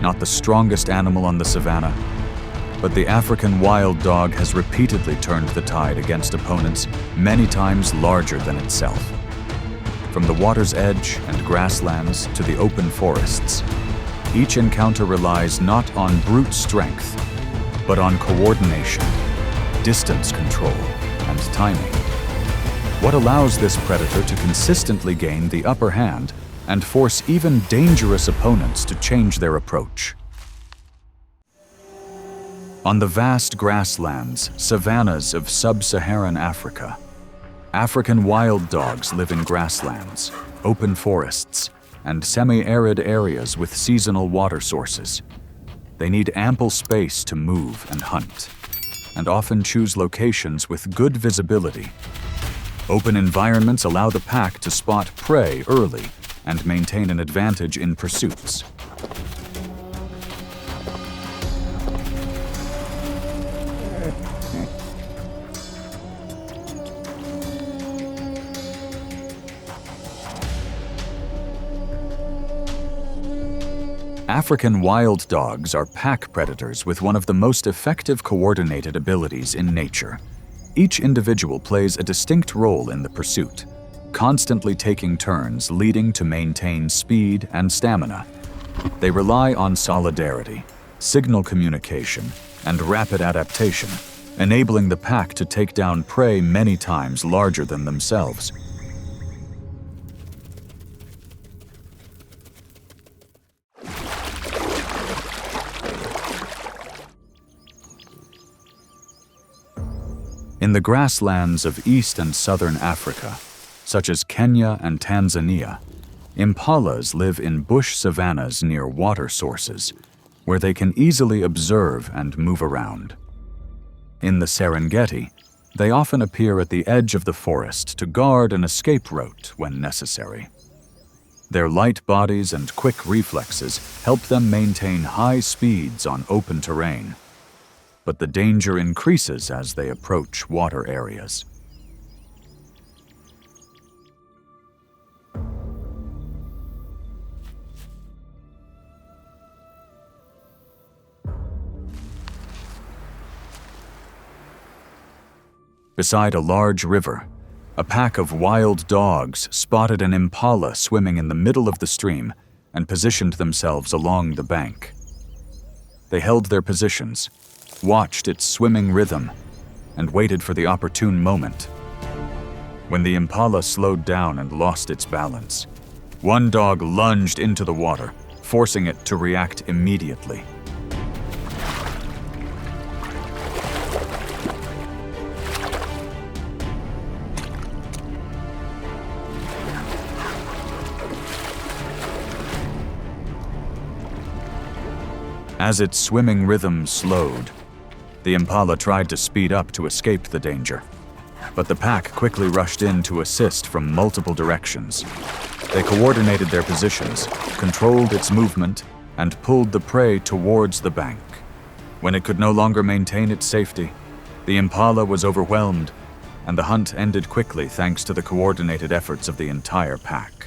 not the strongest animal on the savanna, but the African wild dog has repeatedly turned the tide against opponents many times larger than itself. From the water's edge and grasslands to the open forests, each encounter relies not on brute strength, but on coordination, distance control, and timing. What allows this predator to consistently gain the upper hand and force even dangerous opponents to change their approach? On the vast grasslands, savannas of sub-Saharan Africa, African wild dogs live in grasslands, open forests, and semi-arid areas with seasonal water sources. They need ample space to move and hunt, and often choose locations with good visibility. Open environments allow the pack to spot prey early and maintain an advantage in pursuits. African wild dogs are pack predators with one of the most effective coordinated abilities in nature. Each individual plays a distinct role in the pursuit, constantly taking turns leading to maintain speed and stamina. They rely on solidarity, signal communication, and rapid adaptation, enabling the pack to take down prey many times larger than themselves. In the grasslands of East and Southern Africa, such as Kenya and Tanzania, impalas live in bush savannas near water sources, where they can easily observe and move around. In the Serengeti, they often appear at the edge of the forest to guard an escape route when necessary. Their light bodies and quick reflexes help them maintain high speeds on open terrain, but the danger increases as they approach water areas. Beside a large river, a pack of wild dogs spotted an impala swimming in the middle of the stream and positioned themselves along the bank. They held their positions, watched its swimming rhythm, and waited for the opportune moment. When the impala slowed down and lost its balance, one dog lunged into the water, forcing it to react immediately. As its swimming rhythm slowed, the impala tried to speed up to escape the danger, but the pack quickly rushed in to assist from multiple directions. They coordinated their positions, controlled its movement, and pulled the prey towards the bank. When it could no longer maintain its safety, the impala was overwhelmed, and the hunt ended quickly thanks to the coordinated efforts of the entire pack.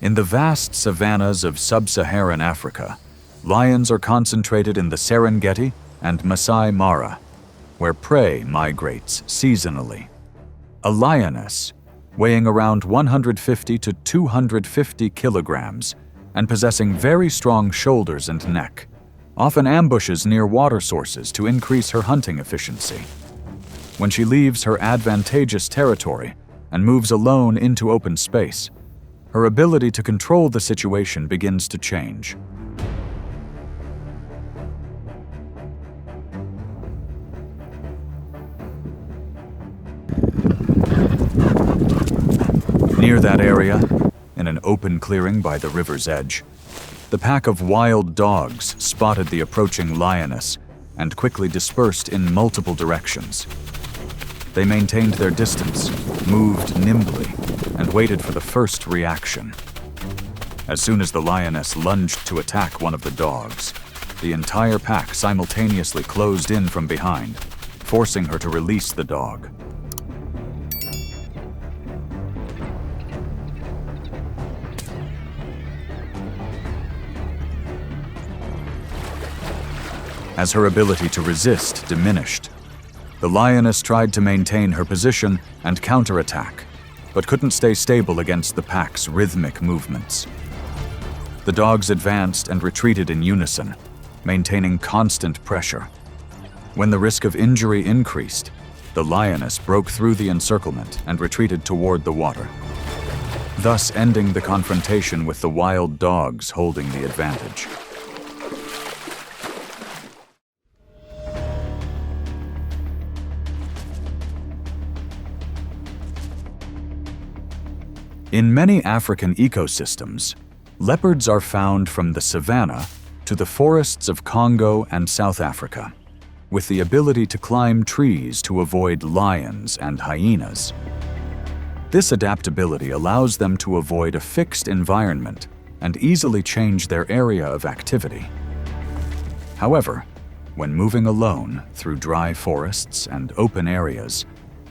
In the vast savannas of sub-Saharan Africa, lions are concentrated in the Serengeti and Masai Mara, where prey migrates seasonally. A lioness, weighing around 150 to 250 kilograms and possessing very strong shoulders and neck, often ambushes near water sources to increase her hunting efficiency. When she leaves her advantageous territory and moves alone into open space, her ability to control the situation begins to change. Near that area, in an open clearing by the river's edge, the pack of wild dogs spotted the approaching lioness and quickly dispersed in multiple directions. They maintained their distance, moved nimbly, and waited for the first reaction. As soon as the lioness lunged to attack one of the dogs, the entire pack simultaneously closed in from behind, forcing her to release the dog. As her ability to resist diminished, the lioness tried to maintain her position and counterattack, but couldn't stay stable against the pack's rhythmic movements. The dogs advanced and retreated in unison, maintaining constant pressure. When the risk of injury increased, the lioness broke through the encirclement and retreated toward the water, thus ending the confrontation with the wild dogs holding the advantage. In many African ecosystems, leopards are found from the savanna to the forests of Congo and South Africa, with the ability to climb trees to avoid lions and hyenas. This adaptability allows them to avoid a fixed environment and easily change their area of activity. However, when moving alone through dry forests and open areas,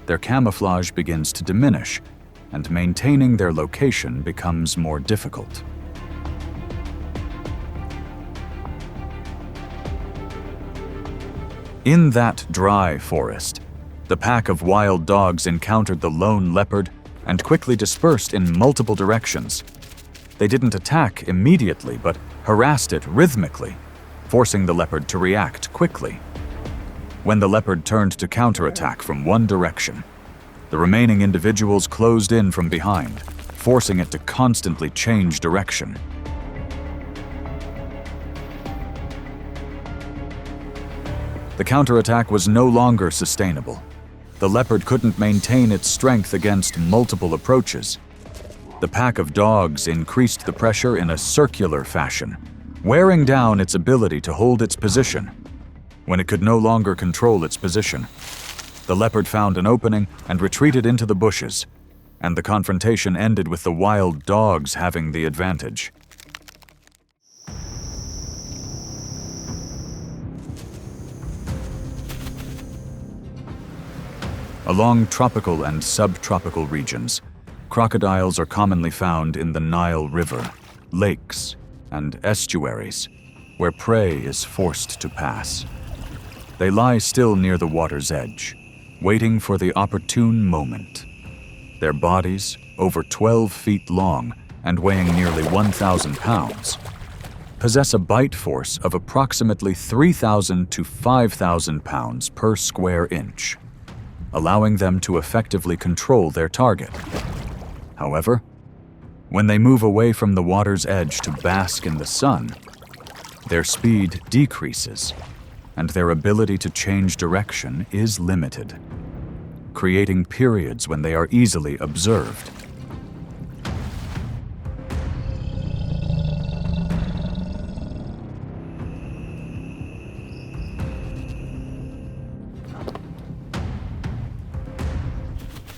their camouflage begins to diminish, and maintaining their location becomes more difficult. In that dry forest, the pack of wild dogs encountered the lone leopard and quickly dispersed in multiple directions. They didn't attack immediately, but harassed it rhythmically, forcing the leopard to react quickly. When the leopard turned to counterattack from one direction, the remaining individuals closed in from behind, forcing it to constantly change direction. The counterattack was no longer sustainable. The leopard couldn't maintain its strength against multiple approaches. The pack of dogs increased the pressure in a circular fashion, wearing down its ability to hold its position. When it could no longer control its position, the leopard found an opening and retreated into the bushes, and the confrontation ended with the wild dogs having the advantage. Along tropical and subtropical regions, crocodiles are commonly found in the Nile River, lakes, and estuaries, where prey is forced to pass. They lie still near the water's edge, waiting for the opportune moment. Their bodies, over 12 feet long and weighing nearly 1,000 pounds, possess a bite force of approximately 3,000 to 5,000 pounds per square inch, allowing them to effectively control their target. However, when they move away from the water's edge to bask in the sun, their speed decreases, and their ability to change direction is limited, creating periods when they are easily observed.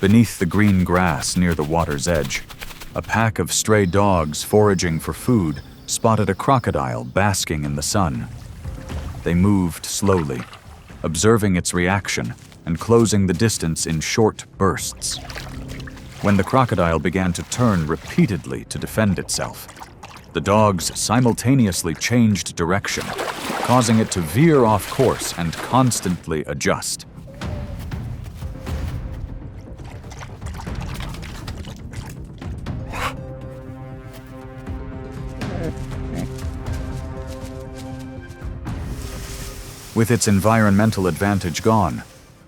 Beneath the green grass near the water's edge, a pack of stray dogs foraging for food spotted a crocodile basking in the sun. They moved slowly, observing its reaction and closing the distance in short bursts. When the crocodile began to turn repeatedly to defend itself, the dogs simultaneously changed direction, causing it to veer off course and constantly adjust. With its environmental advantage gone,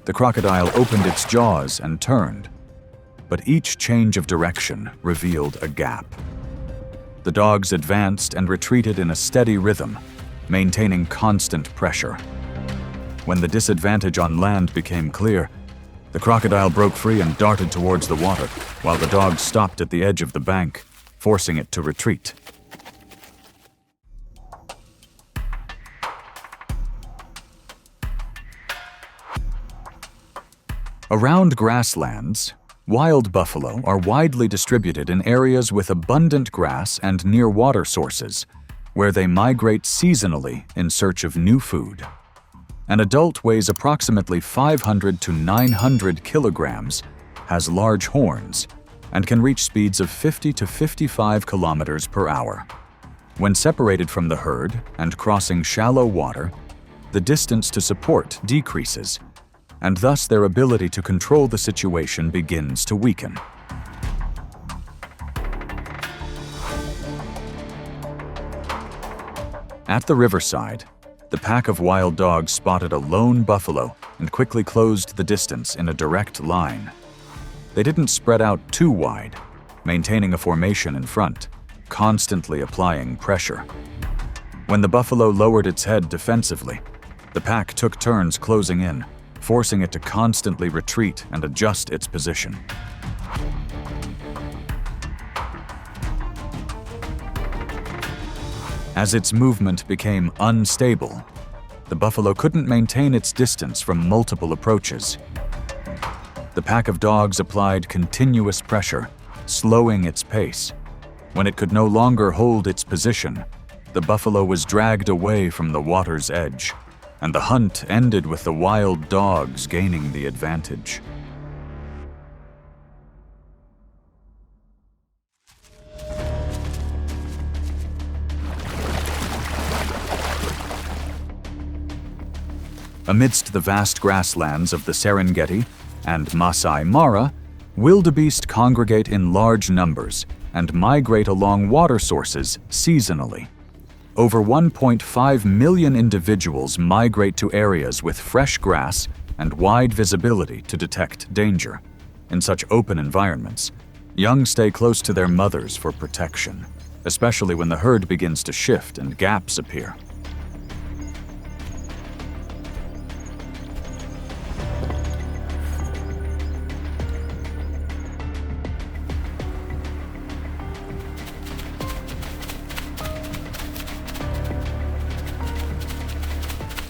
the crocodile opened its jaws and turned, but each change of direction revealed a gap. The dogs advanced and retreated in a steady rhythm, maintaining constant pressure. When the disadvantage on land became clear, the crocodile broke free and darted towards the water, while the dogs stopped at the edge of the bank, forcing it to retreat. Around grasslands, wild buffalo are widely distributed in areas with abundant grass and near water sources, where they migrate seasonally in search of new food. An adult weighs approximately 500 to 900 kilograms, has large horns, and can reach speeds of 50 to 55 kilometers per hour. When separated from the herd and crossing shallow water, the distance to support decreases, and thus their ability to control the situation begins to weaken. At the riverside, the pack of wild dogs spotted a lone buffalo and quickly closed the distance in a direct line. They didn't spread out too wide, maintaining a formation in front, constantly applying pressure. When the buffalo lowered its head defensively, the pack took turns closing in, forcing it to constantly retreat and adjust its position. As its movement became unstable, the buffalo couldn't maintain its distance from multiple approaches. The pack of dogs applied continuous pressure, slowing its pace. When it could no longer hold its position, the buffalo was dragged away from the water's edge, and the hunt ended with the wild dogs gaining the advantage. Amidst the vast grasslands of the Serengeti and Masai Mara, wildebeest congregate in large numbers and migrate along water sources seasonally. Over 1.5 million individuals migrate to areas with fresh grass and wide visibility to detect danger. In such open environments, young stay close to their mothers for protection, especially when the herd begins to shift and gaps appear.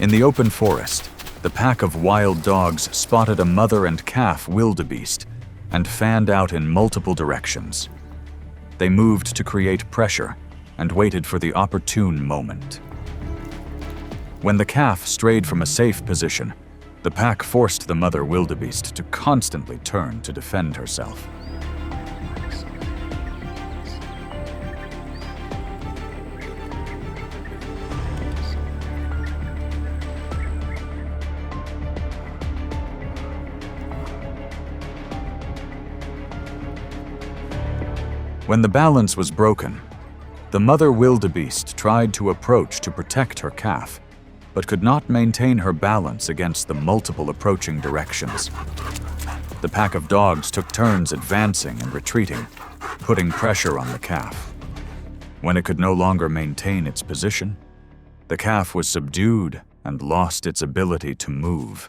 In the open forest, the pack of wild dogs spotted a mother and calf wildebeest and fanned out in multiple directions. They moved to create pressure and waited for the opportune moment. When the calf strayed from a safe position, the pack forced the mother wildebeest to constantly turn to defend herself. When the balance was broken, the mother wildebeest tried to approach to protect her calf, but could not maintain her balance against the multiple approaching directions. The pack of dogs took turns advancing and retreating, putting pressure on the calf. When it could no longer maintain its position, the calf was subdued and lost its ability to move,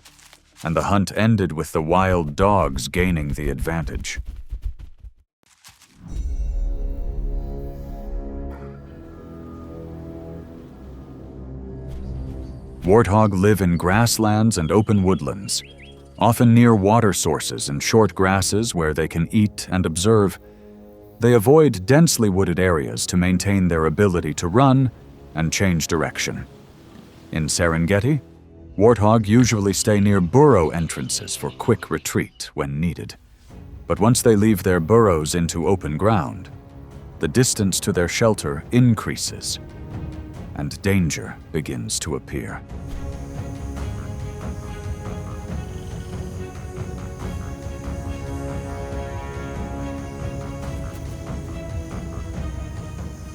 and the hunt ended with the wild dogs gaining the advantage. Warthog live in grasslands and open woodlands, often near water sources and short grasses where they can eat and observe. They avoid densely wooded areas to maintain their ability to run and change direction. In Serengeti, warthog usually stay near burrow entrances for quick retreat when needed. But once they leave their burrows into open ground, the distance to their shelter increases, and danger begins to appear.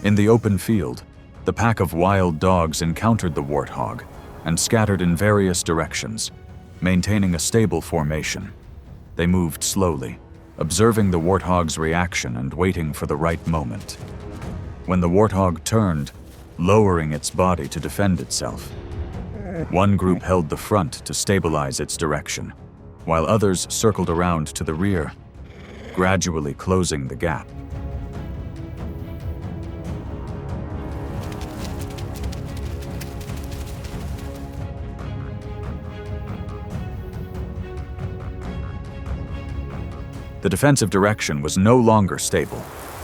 In the open field, the pack of wild dogs encountered the warthog and scattered in various directions, maintaining a stable formation. They moved slowly, observing the warthog's reaction and waiting for the right moment. When the warthog turned, lowering its body to defend itself, one group held the front to stabilize its direction, while others circled around to the rear, gradually closing the gap. The defensive direction was no longer stable.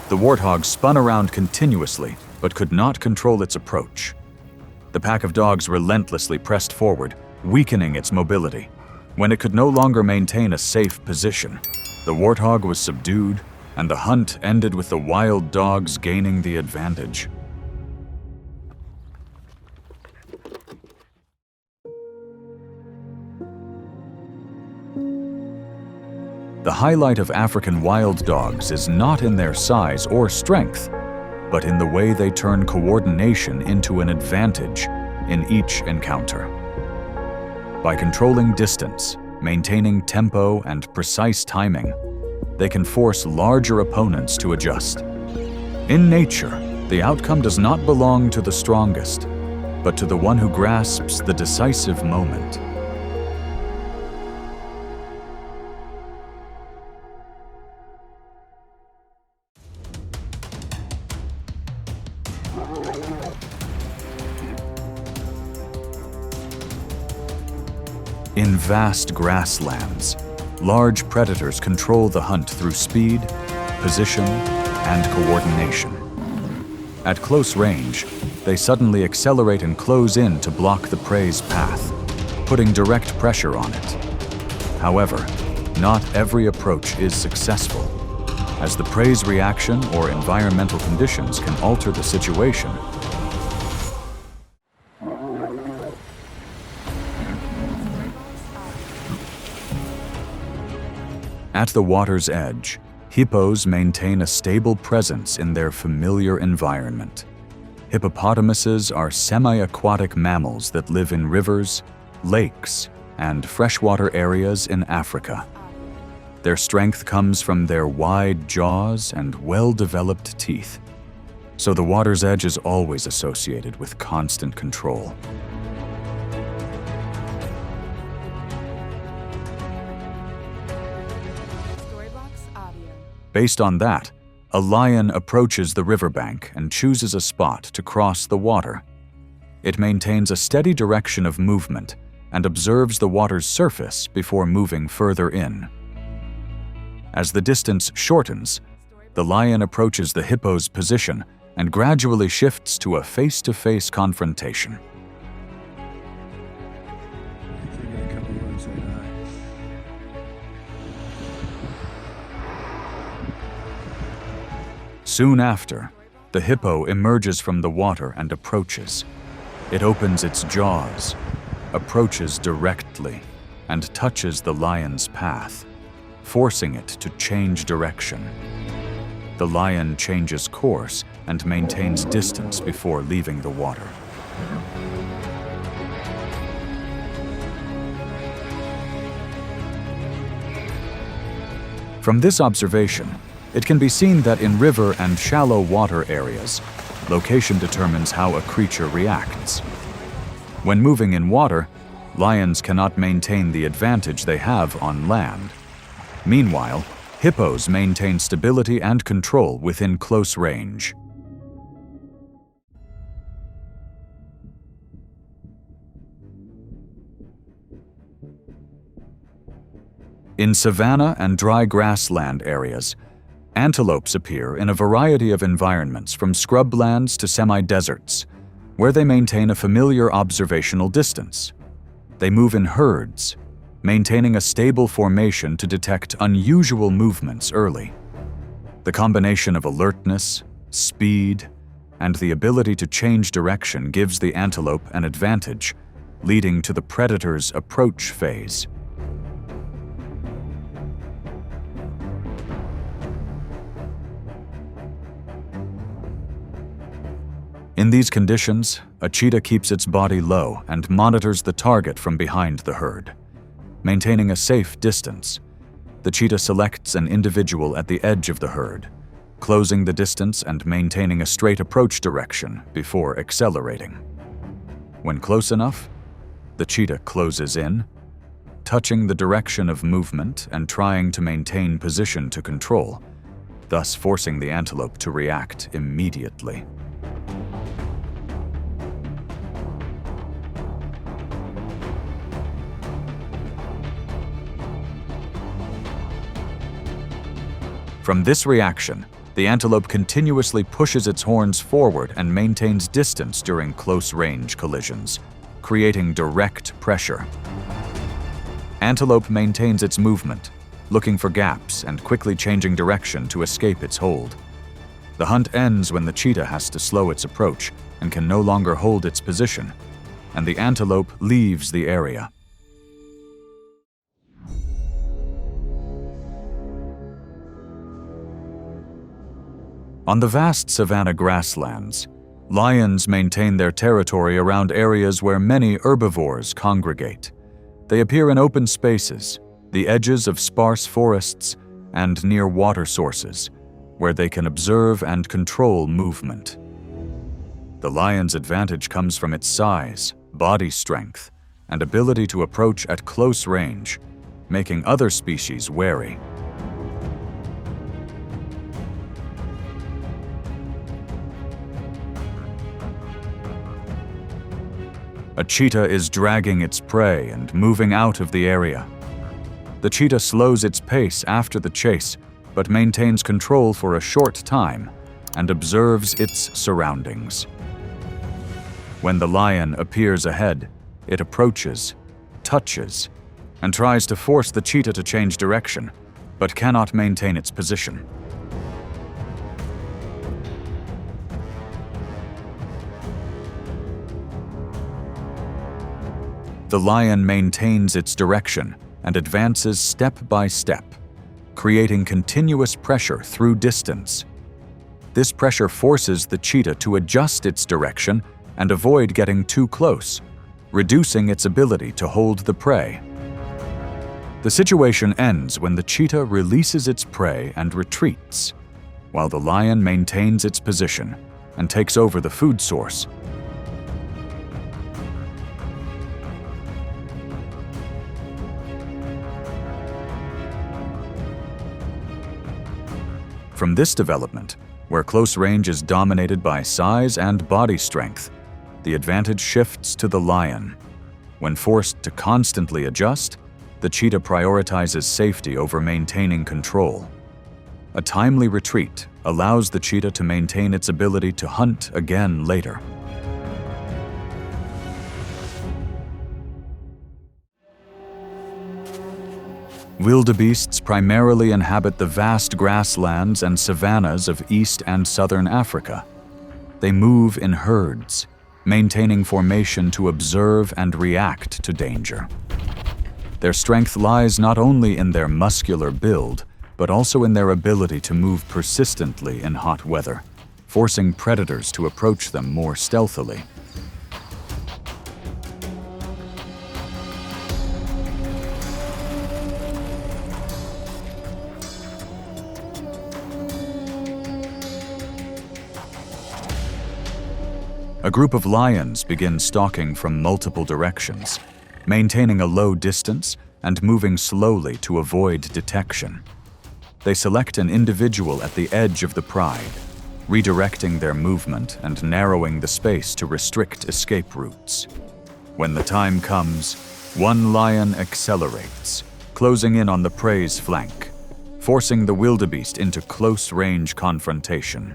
The warthog spun around continuously, but could not control its approach. The pack of dogs relentlessly pressed forward, weakening its mobility. When it could no longer maintain a safe position, the warthog was subdued, and the hunt ended with the wild dogs gaining the advantage. The highlight of African wild dogs is not in their size or strength, but in the way they turn coordination into an advantage in each encounter. By controlling distance, maintaining tempo, and precise timing, they can force larger opponents to adjust. In nature, the outcome does not belong to the strongest, but to the one who grasps the decisive moment. In vast grasslands, large predators control the hunt through speed, position, and coordination. At close range, they suddenly accelerate and close in to block the prey's path, putting direct pressure on it. However, not every approach is successful, as the prey's reaction or environmental conditions can alter the situation. At the water's edge, hippos maintain a stable presence in their familiar environment. Hippopotamuses are semi-aquatic mammals that live in rivers, lakes, and freshwater areas in Africa. Their strength comes from their wide jaws and well-developed teeth, so the water's edge is always associated with constant control. Based on that, a lion approaches the riverbank and chooses a spot to cross the water. It maintains a steady direction of movement and observes the water's surface before moving further in. As the distance shortens, the lion approaches the hippo's position and gradually shifts to a face-to-face confrontation. Soon after, the hippo emerges from the water and approaches. It opens its jaws, approaches directly, and touches the lion's path, forcing it to change direction. The lion changes course and maintains distance before leaving the water. From this observation, it can be seen that in river and shallow water areas, location determines how a creature reacts. When moving in water, lions cannot maintain the advantage they have on land. Meanwhile, hippos maintain stability and control within close range. In savanna and dry grassland areas, antelopes appear in a variety of environments from scrublands to semi-deserts, where they maintain a familiar observational distance. They move in herds, maintaining a stable formation to detect unusual movements early. The combination of alertness, speed, and the ability to change direction gives the antelope an advantage, leading to the predator's approach phase. In these conditions, a cheetah keeps its body low and monitors the target from behind the herd. Maintaining a safe distance, the cheetah selects an individual at the edge of the herd, closing the distance and maintaining a straight approach direction before accelerating. When close enough, the cheetah closes in, touching the direction of movement and trying to maintain position to control, thus forcing the antelope to react immediately. From this reaction, the antelope continuously pushes its horns forward and maintains distance during close-range collisions, creating direct pressure. Antelope maintains its movement, looking for gaps and quickly changing direction to escape its hold. The hunt ends when the cheetah has to slow its approach and can no longer hold its position, and the antelope leaves the area. On the vast savanna grasslands, lions maintain their territory around areas where many herbivores congregate. They appear in open spaces, the edges of sparse forests, and near water sources, where they can observe and control movement. The lion's advantage comes from its size, body strength, and ability to approach at close range, making other species wary. A cheetah is dragging its prey and moving out of the area. The cheetah slows its pace after the chase, but maintains control for a short time and observes its surroundings. When the lion appears ahead, it approaches, touches, and tries to force the cheetah to change direction, but cannot maintain its position. The lion maintains its direction and advances step by step, creating continuous pressure through distance. This pressure forces the cheetah to adjust its direction and avoid getting too close, reducing its ability to hold the prey. The situation ends when the cheetah releases its prey and retreats, while the lion maintains its position and takes over the food source. From this development, where close range is dominated by size and body strength, the advantage shifts to the lion. When forced to constantly adjust, the cheetah prioritizes safety over maintaining control. A timely retreat allows the cheetah to maintain its ability to hunt again later. Wildebeests primarily inhabit the vast grasslands and savannas of East and Southern Africa. They move in herds, maintaining formation to observe and react to danger. Their strength lies not only in their muscular build, but also in their ability to move persistently in hot weather, forcing predators to approach them more stealthily. A group of lions begin stalking from multiple directions, maintaining a low distance and moving slowly to avoid detection. They select an individual at the edge of the pride, redirecting their movement and narrowing the space to restrict escape routes. When the time comes, one lion accelerates, closing in on the prey's flank, forcing the wildebeest into close-range confrontation.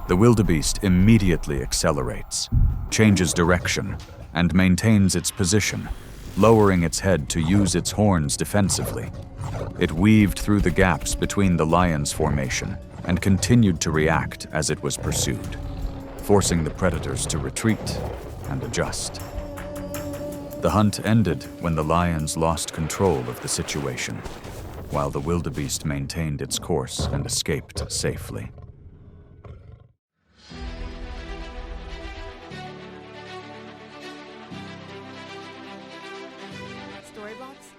The wildebeest immediately accelerates, changes direction, and maintains its position, lowering its head to use its horns defensively. It weaved through the gaps between the lion's formation and continued to react as it was pursued, forcing the predators to retreat and adjust. The hunt ended when the lions lost control of the situation, while the wildebeest maintained its course and escaped safely.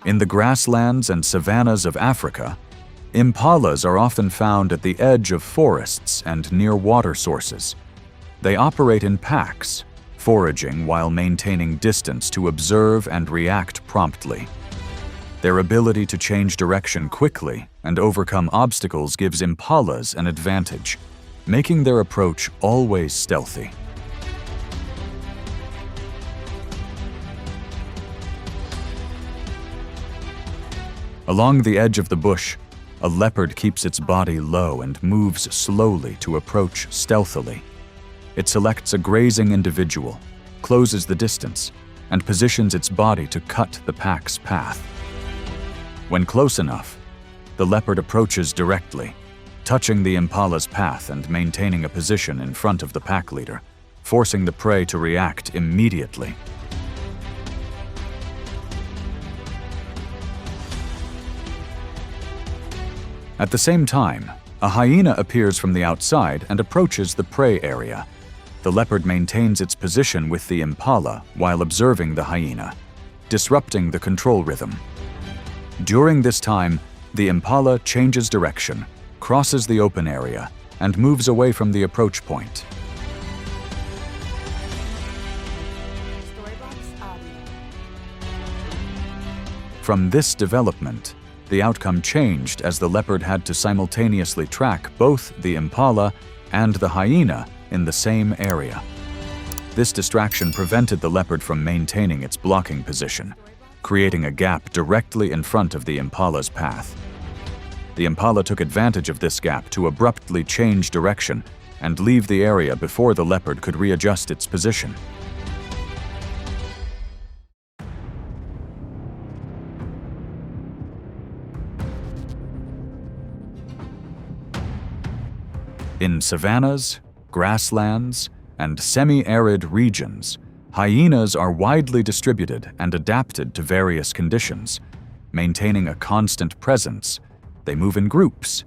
In the grasslands and savannas of Africa, impalas are often found at the edge of forests and near water sources. They operate in packs, foraging while maintaining distance to observe and react promptly. Their ability to change direction quickly and overcome obstacles gives impalas an advantage, making their approach always stealthy. Along the edge of the bush, a leopard keeps its body low and moves slowly to approach stealthily. It selects a grazing individual, closes the distance, and positions its body to cut the pack's path. When close enough, the leopard approaches directly, touching the impala's path and maintaining a position in front of the pack leader, forcing the prey to react immediately. At the same time, a hyena appears from the outside and approaches the prey area. The leopard maintains its position with the impala while observing the hyena, disrupting the control rhythm. During this time, the impala changes direction, crosses the open area, and moves away from the approach point. From this development, the outcome changed as the leopard had to simultaneously track both the impala and the hyena in the same area. This distraction prevented the leopard from maintaining its blocking position, creating a gap directly in front of the impala's path. The impala took advantage of this gap to abruptly change direction and leave the area before the leopard could readjust its position. In savannas, grasslands, and semi-arid regions, hyenas are widely distributed and adapted to various conditions. Maintaining a constant presence, they move in groups,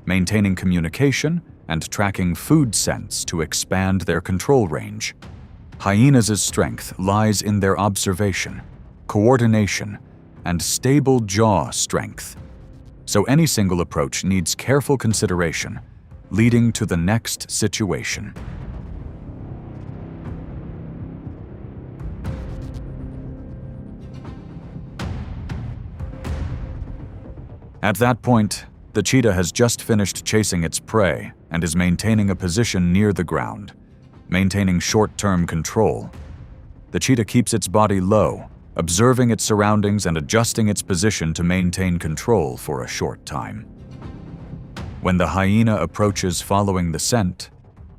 maintaining communication and tracking food scents to expand their control range. Hyenas' strength lies in their observation, coordination, and stable jaw strength. So any single approach needs careful consideration, leading to the next situation. At that point, the cheetah has just finished chasing its prey and is maintaining a position near the ground, maintaining short-term control. The cheetah keeps its body low, observing its surroundings and adjusting its position to maintain control for a short time. When the hyena approaches following the scent,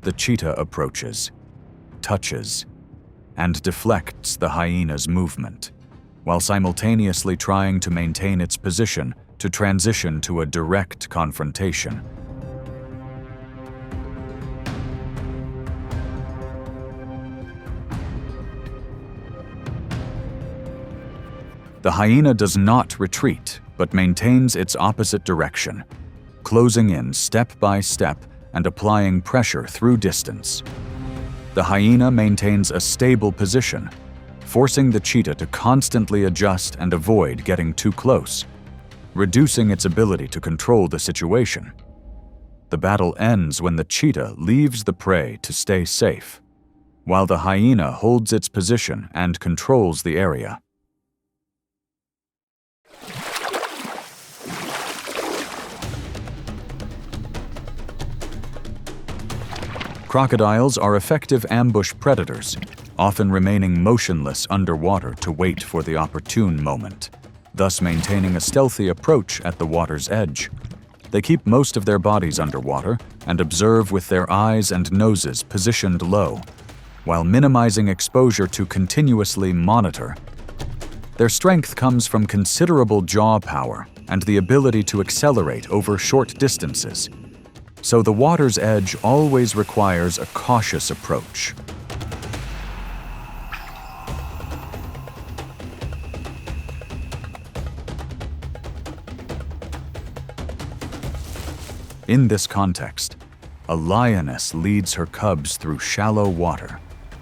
the cheetah approaches, touches, and deflects the hyena's movement, while simultaneously trying to maintain its position to transition to a direct confrontation. The hyena does not retreat, but maintains its opposite direction, closing in step by step and applying pressure through distance. The hyena maintains a stable position, forcing the cheetah to constantly adjust and avoid getting too close, reducing its ability to control the situation. The battle ends when the cheetah leaves the prey to stay safe, while the hyena holds its position and controls the area. Crocodiles are effective ambush predators, often remaining motionless underwater to wait for the opportune moment, thus maintaining a stealthy approach at the water's edge. They keep most of their bodies underwater and observe with their eyes and noses positioned low, while minimizing exposure to continuously monitor. Their strength comes from considerable jaw power and the ability to accelerate over short distances. So the water's edge always requires a cautious approach. In this context, a lioness leads her cubs through shallow water,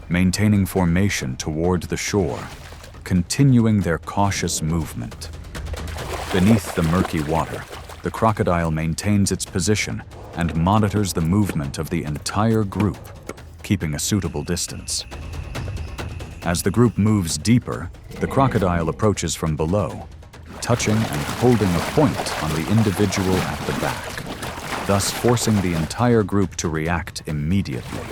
maintaining formation toward the shore, continuing their cautious movement. Beneath the murky water, the crocodile maintains its position and monitors the movement of the entire group, keeping a suitable distance. As the group moves deeper, the crocodile approaches from below, touching and holding a point on the individual at the back, thus forcing the entire group to react immediately.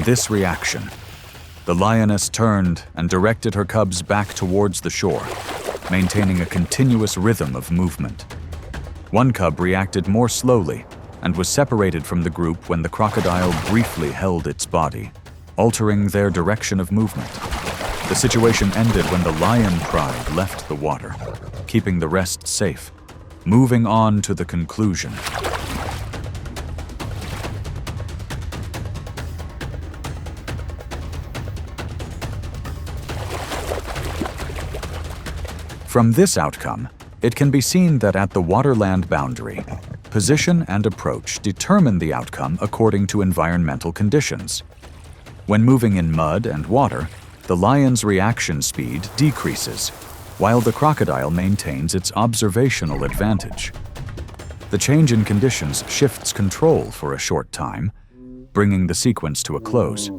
this reaction, the lioness turned and directed her cubs back towards the shore, maintaining a continuous rhythm of movement. One cub reacted more slowly and was separated from the group when the crocodile briefly held its body, altering their direction of movement. The situation ended when the lion pride left the water, keeping the rest safe, moving on to the conclusion. From this outcome, it can be seen that at the waterland boundary, position and approach determine the outcome according to environmental conditions. When moving in mud and water, the lion's reaction speed decreases, while the crocodile maintains its observational advantage. The change in conditions shifts control for a short time, bringing the sequence to a close.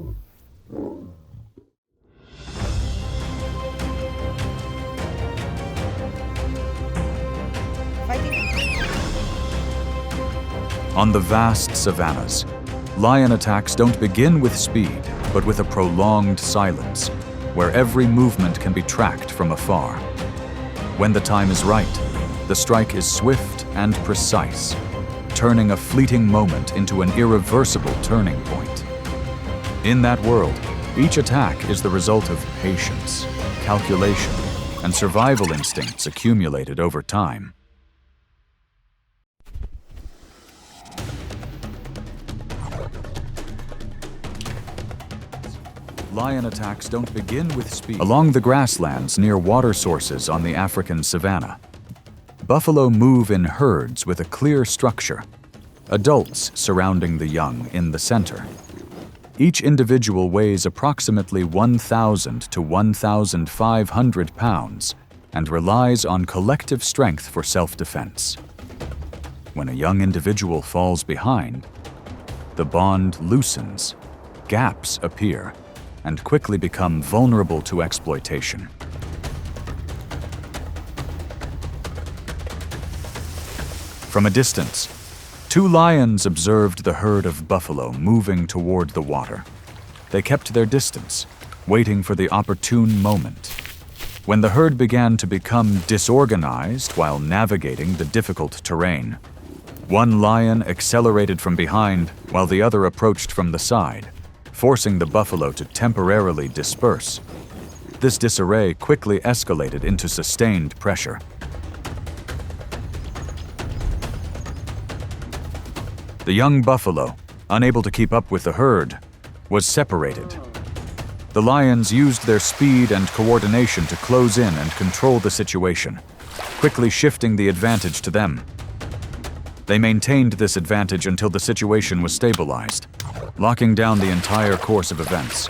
On the vast savannas, lion attacks don't begin with speed, but with a prolonged silence, where every movement can be tracked from afar. When the time is right, the strike is swift and precise, turning a fleeting moment into an irreversible turning point. In that world, each attack is the result of patience, calculation, and survival instincts accumulated over time. Lion attacks don't begin with speed. Along the grasslands near water sources on the African savanna, buffalo move in herds with a clear structure, adults surrounding the young in the center. Each individual weighs approximately 1,000 to 1,500 pounds and relies on collective strength for self-defense. When a young individual falls behind, the bond loosens, gaps appear, and quickly become vulnerable to exploitation. From a distance, two lions observed the herd of buffalo moving toward the water. They kept their distance, waiting for the opportune moment. When the herd began to become disorganized while navigating the difficult terrain, one lion accelerated from behind while the other approached from the side, forcing the buffalo to temporarily disperse. This disarray quickly escalated into sustained pressure. The young buffalo, unable to keep up with the herd, was separated. The lions used their speed and coordination to close in and control the situation, quickly shifting the advantage to them. They maintained this advantage until the situation was stabilized, locking down the entire course of events.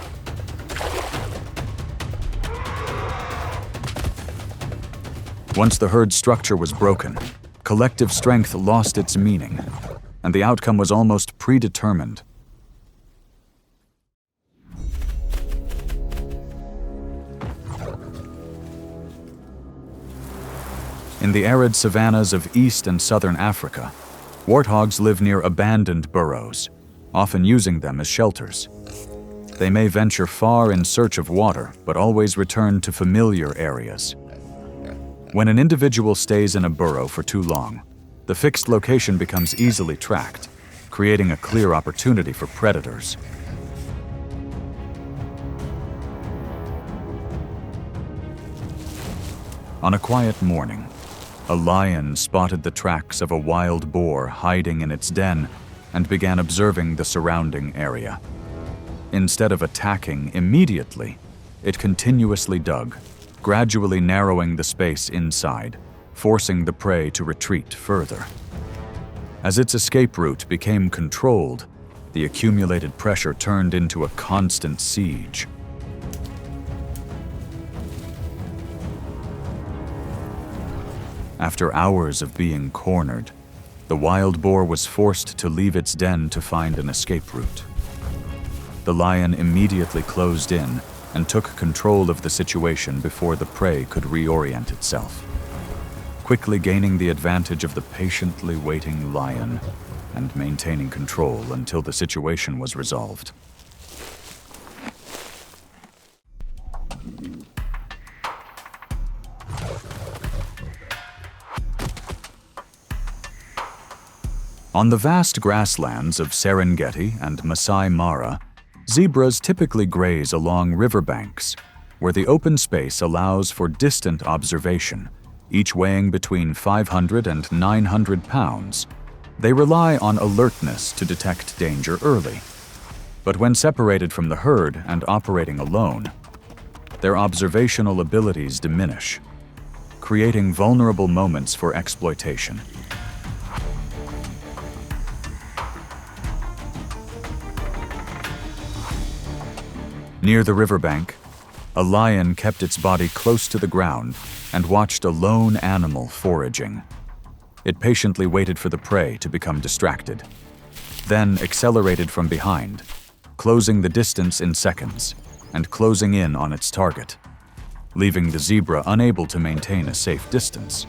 Once the herd structure was broken, collective strength lost its meaning, and the outcome was almost predetermined. In the arid savannas of East and Southern Africa, warthogs live near abandoned burrows, often using them as shelters. They may venture far in search of water, but always return to familiar areas. When an individual stays in a burrow for too long, the fixed location becomes easily tracked, creating a clear opportunity for predators. On a quiet morning, a lion spotted the tracks of a wild boar hiding in its den and began observing the surrounding area. Instead of attacking immediately, it continuously dug, gradually narrowing the space inside, forcing the prey to retreat further. As its escape route became controlled, the accumulated pressure turned into a constant siege. After hours of being cornered, the wild boar was forced to leave its den to find an escape route. The lion immediately closed in and took control of the situation before the prey could reorient itself, quickly gaining the advantage of the patiently waiting lion and maintaining control until the situation was resolved. On the vast grasslands of Serengeti and Masai Mara, zebras typically graze along riverbanks, where the open space allows for distant observation, each weighing between 500 and 900 pounds. They rely on alertness to detect danger early. But when separated from the herd and operating alone, their observational abilities diminish, creating vulnerable moments for exploitation. Near the riverbank, a lion kept its body close to the ground and watched a lone animal foraging. It patiently waited for the prey to become distracted, then accelerated from behind, closing the distance in seconds and closing in on its target, leaving the zebra unable to maintain a safe distance.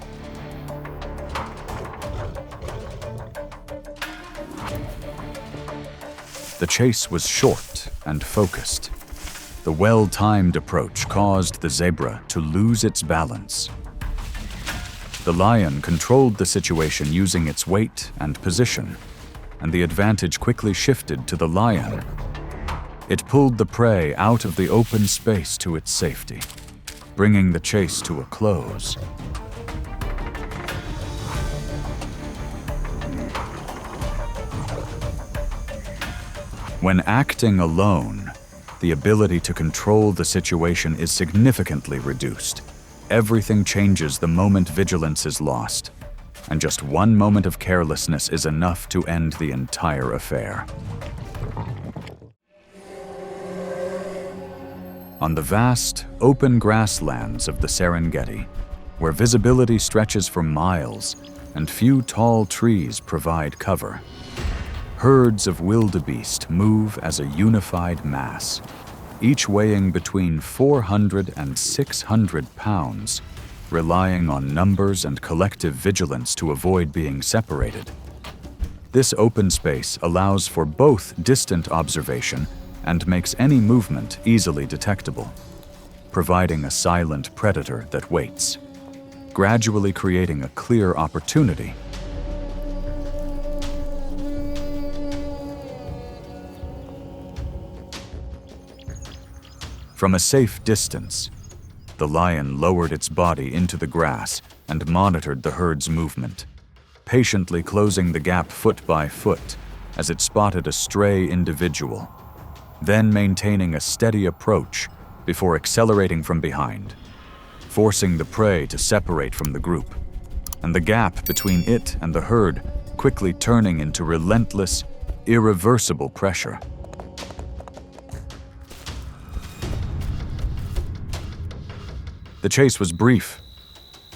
The chase was short and focused. The well-timed approach caused the zebra to lose its balance. The lion controlled the situation using its weight and position, and the advantage quickly shifted to the lion. It pulled the prey out of the open space to its safety, bringing the chase to a close. When acting alone, the ability to control the situation is significantly reduced. Everything changes the moment vigilance is lost, and just one moment of carelessness is enough to end the entire affair. On the vast, open grasslands of the Serengeti, where visibility stretches for miles and few tall trees provide cover, herds of wildebeest move as a unified mass, each weighing between 400 and 600 pounds, relying on numbers and collective vigilance to avoid being separated. This open space allows for both distant observation and makes any movement easily detectable, providing a silent predator that waits, gradually creating a clear opportunity. From a safe distance, the lion lowered its body into the grass and monitored the herd's movement, patiently closing the gap foot by foot as it spotted a stray individual, then maintaining a steady approach before accelerating from behind, forcing the prey to separate from the group, and the gap between it and the herd quickly turning into relentless, irreversible pressure. The chase was brief.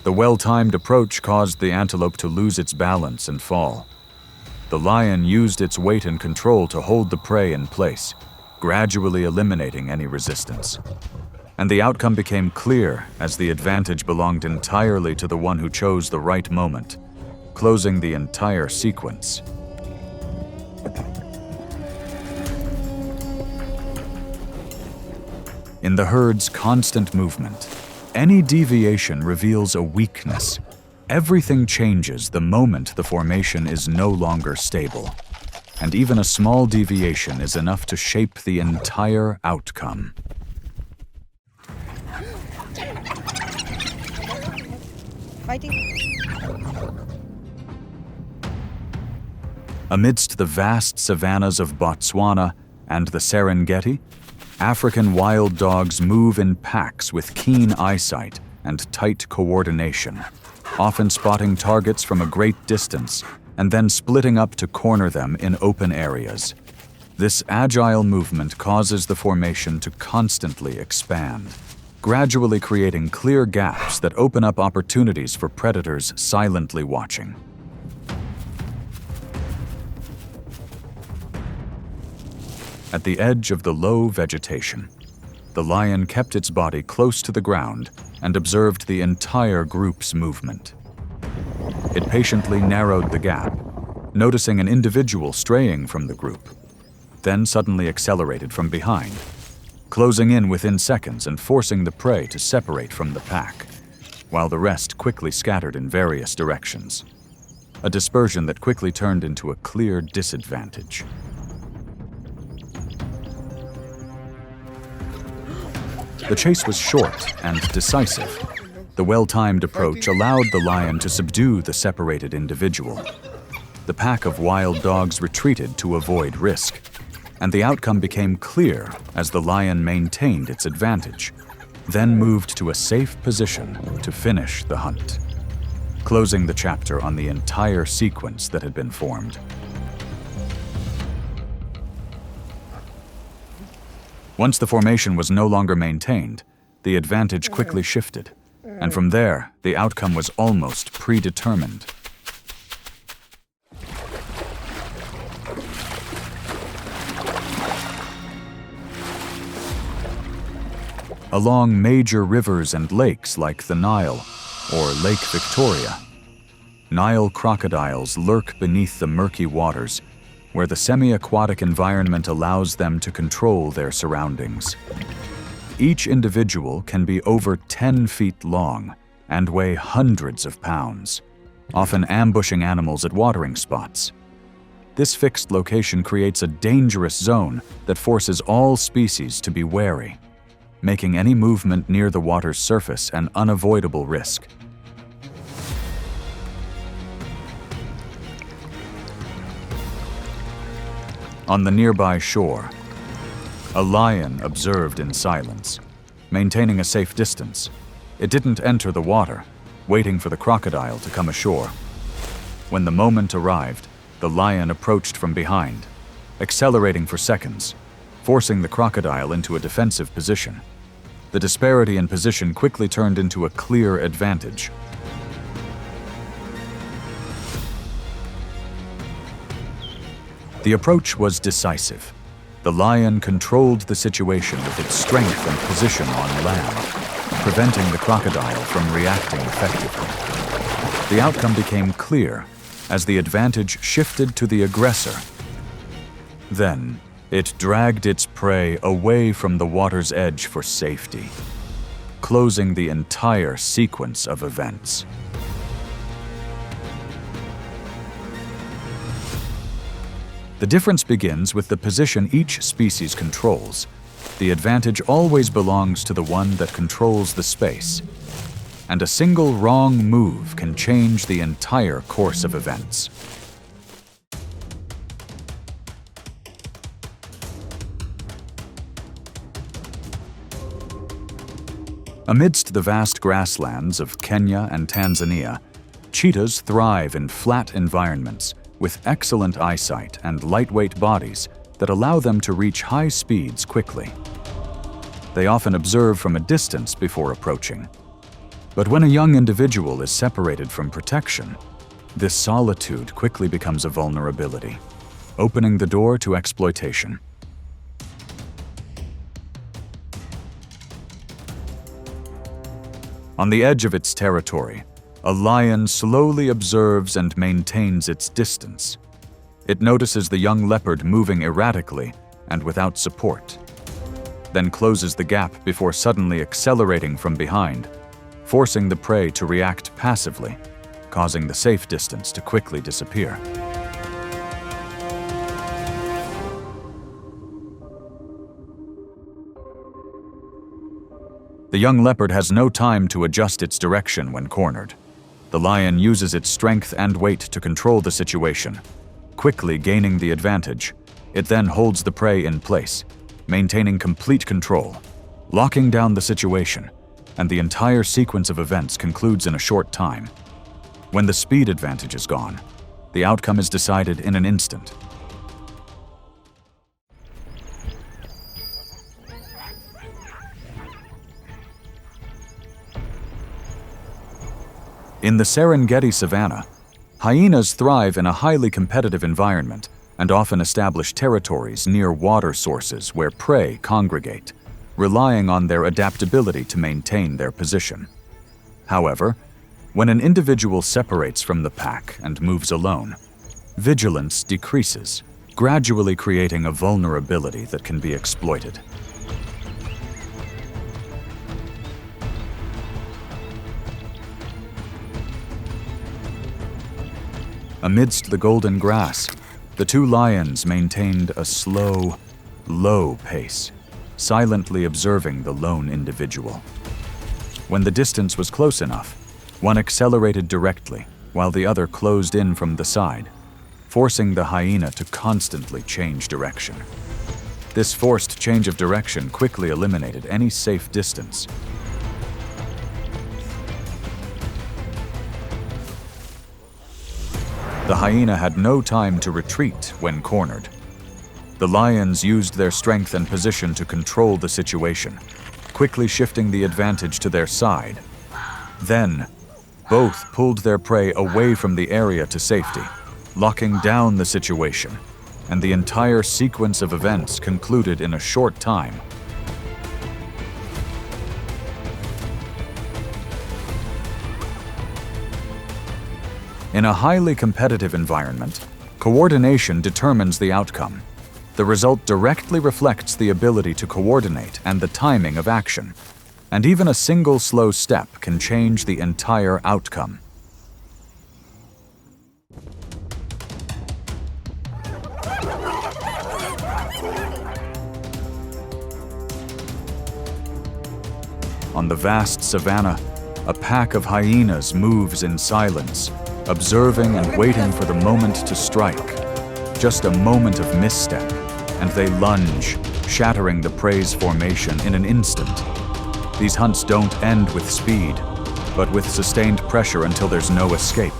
The well-timed approach caused the antelope to lose its balance and fall. The lion used its weight and control to hold the prey in place, gradually eliminating any resistance. And the outcome became clear as the advantage belonged entirely to the one who chose the right moment, closing the entire sequence. In the herd's constant movement, any deviation reveals a weakness. Everything changes the moment the formation is no longer stable, and even a small deviation is enough to shape the entire outcome. Fighting. Amidst the vast savannas of Botswana and the Serengeti, African wild dogs move in packs with keen eyesight and tight coordination, often spotting targets from a great distance and then splitting up to corner them in open areas. This agile movement causes the formation to constantly expand, gradually creating clear gaps that open up opportunities for predators silently watching. At the edge of the low vegetation, the lion kept its body close to the ground and observed the entire group's movement. It patiently narrowed the gap, noticing an individual straying from the group, then suddenly accelerated from behind, closing in within seconds and forcing the prey to separate from the pack, while the rest quickly scattered in various directions. a dispersion that quickly turned into a clear disadvantage. The chase was short and decisive. The well-timed approach allowed the lion to subdue the separated individual. The pack of wild dogs retreated to avoid risk, and the outcome became clear as the lion maintained its advantage, then moved to a safe position to finish the hunt, closing the chapter on the entire sequence that had been formed. Once the formation was no longer maintained, the advantage quickly shifted, and from there, the outcome was almost predetermined. Along major rivers and lakes like the Nile or Lake Victoria, Nile crocodiles lurk beneath the murky waters, where the semi-aquatic environment allows them to control their surroundings. Each individual can be over 10 feet long and weigh hundreds of pounds, often ambushing animals at watering spots. This fixed location creates a dangerous zone that forces all species to be wary, making any movement near the water's surface an unavoidable risk. On the nearby shore, a lion observed in silence, maintaining a safe distance. It didn't enter the water, waiting for the crocodile to come ashore. When the moment arrived, the lion approached from behind, accelerating for seconds, forcing the crocodile into a defensive position. The disparity in position quickly turned into a clear advantage. The approach was decisive. The lion controlled the situation with its strength and position on land, preventing the crocodile from reacting effectively. The outcome became clear as the advantage shifted to the aggressor. Then, it dragged its prey away from the water's edge for safety, closing the entire sequence of events. The difference begins with the position each species controls. The advantage always belongs to the one that controls the space, and a single wrong move can change the entire course of events. Amidst the vast grasslands of Kenya and Tanzania, cheetahs thrive in flat environments with excellent eyesight and lightweight bodies that allow them to reach high speeds quickly. They often observe from a distance before approaching. But when a young individual is separated from protection, this solitude quickly becomes a vulnerability, opening the door to exploitation. On the edge of its territory, a lion slowly observes and maintains its distance. It notices the young leopard moving erratically and without support, then closes the gap before suddenly accelerating from behind, forcing the prey to react passively, causing the safe distance to quickly disappear. The young leopard has no time to adjust its direction when cornered. The lion uses its strength and weight to control the situation, quickly gaining the advantage. It then holds the prey in place, maintaining complete control, locking down the situation, and the entire sequence of events concludes in a short time. When the speed advantage is gone, the outcome is decided in an instant. In the Serengeti savanna, hyenas thrive in a highly competitive environment and often establish territories near water sources where prey congregate, relying on their adaptability to maintain their position. However, when an individual separates from the pack and moves alone, vigilance decreases, gradually creating a vulnerability that can be exploited. Amidst the golden grass, the two lions maintained a slow, low pace, silently observing the lone individual. When the distance was close enough, one accelerated directly, while the other closed in from the side, forcing the hyena to constantly change direction. This forced change of direction quickly eliminated any safe distance. The hyena had no time to retreat when cornered. The lions used their strength and position to control the situation, quickly shifting the advantage to their side. Then, both pulled their prey away from the area to safety, locking down the situation, and the entire sequence of events concluded in a short time. In a highly competitive environment, coordination determines the outcome. The result directly reflects the ability to coordinate and the timing of action, and even a single slow step can change the entire outcome. On the vast savanna, a pack of hyenas moves in silence, observing and waiting for the moment to strike. Just a moment of misstep, and they lunge, shattering the prey's formation in an instant. These hunts don't end with speed, but with sustained pressure until there's no escape.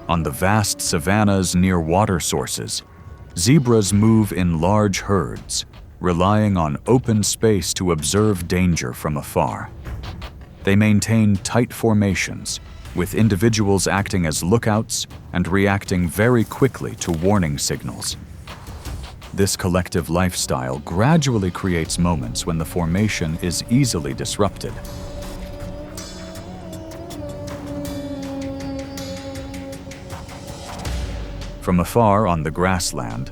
On the vast savannas near water sources, zebras move in large herds, relying on open space to observe danger from afar. They maintain tight formations, with individuals acting as lookouts and reacting very quickly to warning signals. This collective lifestyle gradually creates moments when the formation is easily disrupted. From afar on the grassland,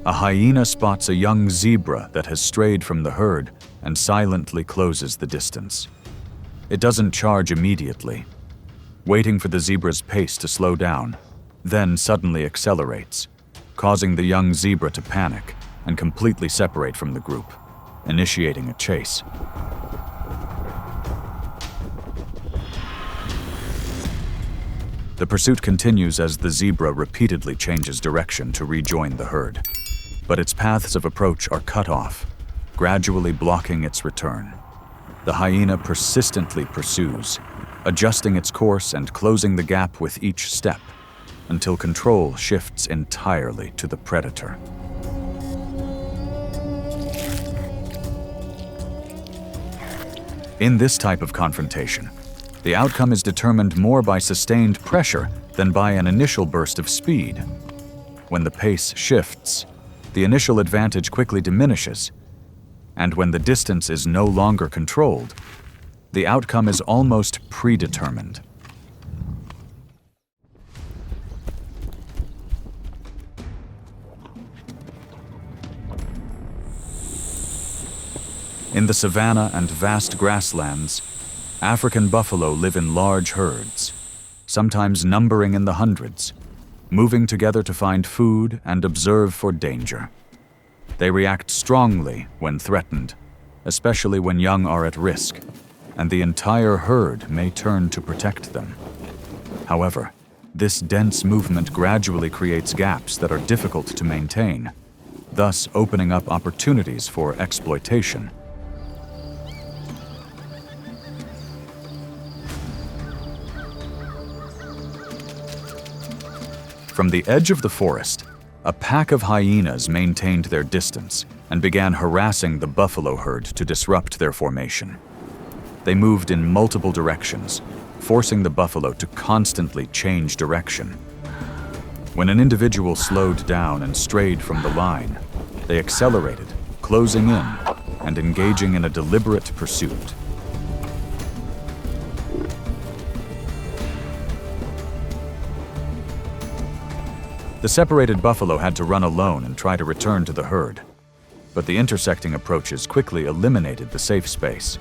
a hyena spots a young zebra that has strayed from the herd and silently closes the distance. It doesn't charge immediately, waiting for the zebra's pace to slow down, then suddenly accelerates, causing the young zebra to panic and completely separate from the group, initiating a chase. The pursuit continues as the zebra repeatedly changes direction to rejoin the herd, but its paths of approach are cut off, gradually blocking its return. The hyena persistently pursues, adjusting its course and closing the gap with each step, until control shifts entirely to the predator. In this type of confrontation, the outcome is determined more by sustained pressure than by an initial burst of speed. When the pace shifts, the initial advantage quickly diminishes, and when the distance is no longer controlled, the outcome is almost predetermined. In the savanna and vast grasslands, African buffalo live in large herds, sometimes numbering in the hundreds, moving together to find food and observe for danger. They react strongly when threatened, especially when young are at risk, and the entire herd may turn to protect them. However, this dense movement gradually creates gaps that are difficult to maintain, thus opening up opportunities for exploitation. From the edge of the forest, a pack of hyenas maintained their distance and began harassing the buffalo herd to disrupt their formation. They moved in multiple directions, forcing the buffalo to constantly change direction. When an individual slowed down and strayed from the line, they accelerated, closing in and engaging in a deliberate pursuit. The separated buffalo had to run alone and try to return to the herd. but the intersecting approaches quickly eliminated the safe space.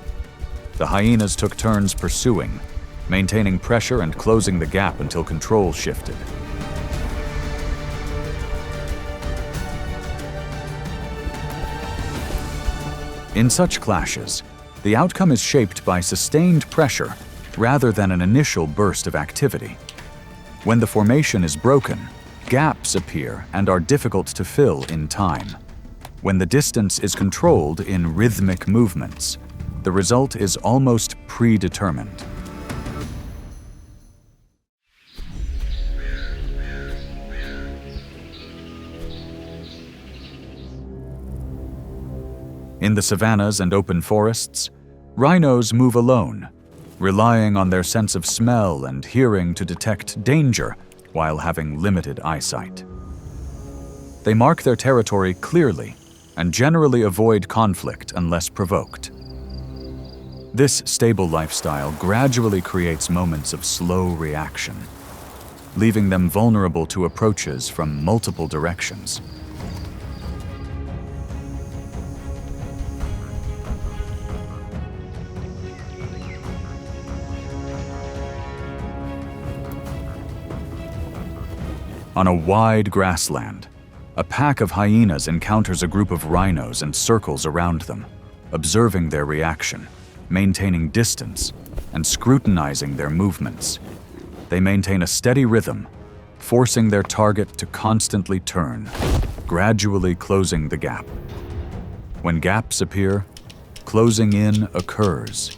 The hyenas took turns pursuing, maintaining pressure and closing the gap until control shifted. In such clashes, the outcome is shaped by sustained pressure rather than an initial burst of activity. When the formation is broken, gaps appear and are difficult to fill in time. When the distance is controlled in rhythmic movements, the result is almost predetermined. In the savannas and open forests, rhinos move alone, relying on their sense of smell and hearing to detect danger while having limited eyesight. They mark their territory clearly and generally avoid conflict unless provoked. This stable lifestyle gradually creates moments of slow reaction, leaving them vulnerable to approaches from multiple directions. On a wide grassland, a pack of hyenas encounters a group of rhinos and circles around them, observing their reaction, maintaining distance, and scrutinizing their movements. They maintain a steady rhythm, forcing their target to constantly turn, gradually closing the gap. When gaps appear, closing in occurs,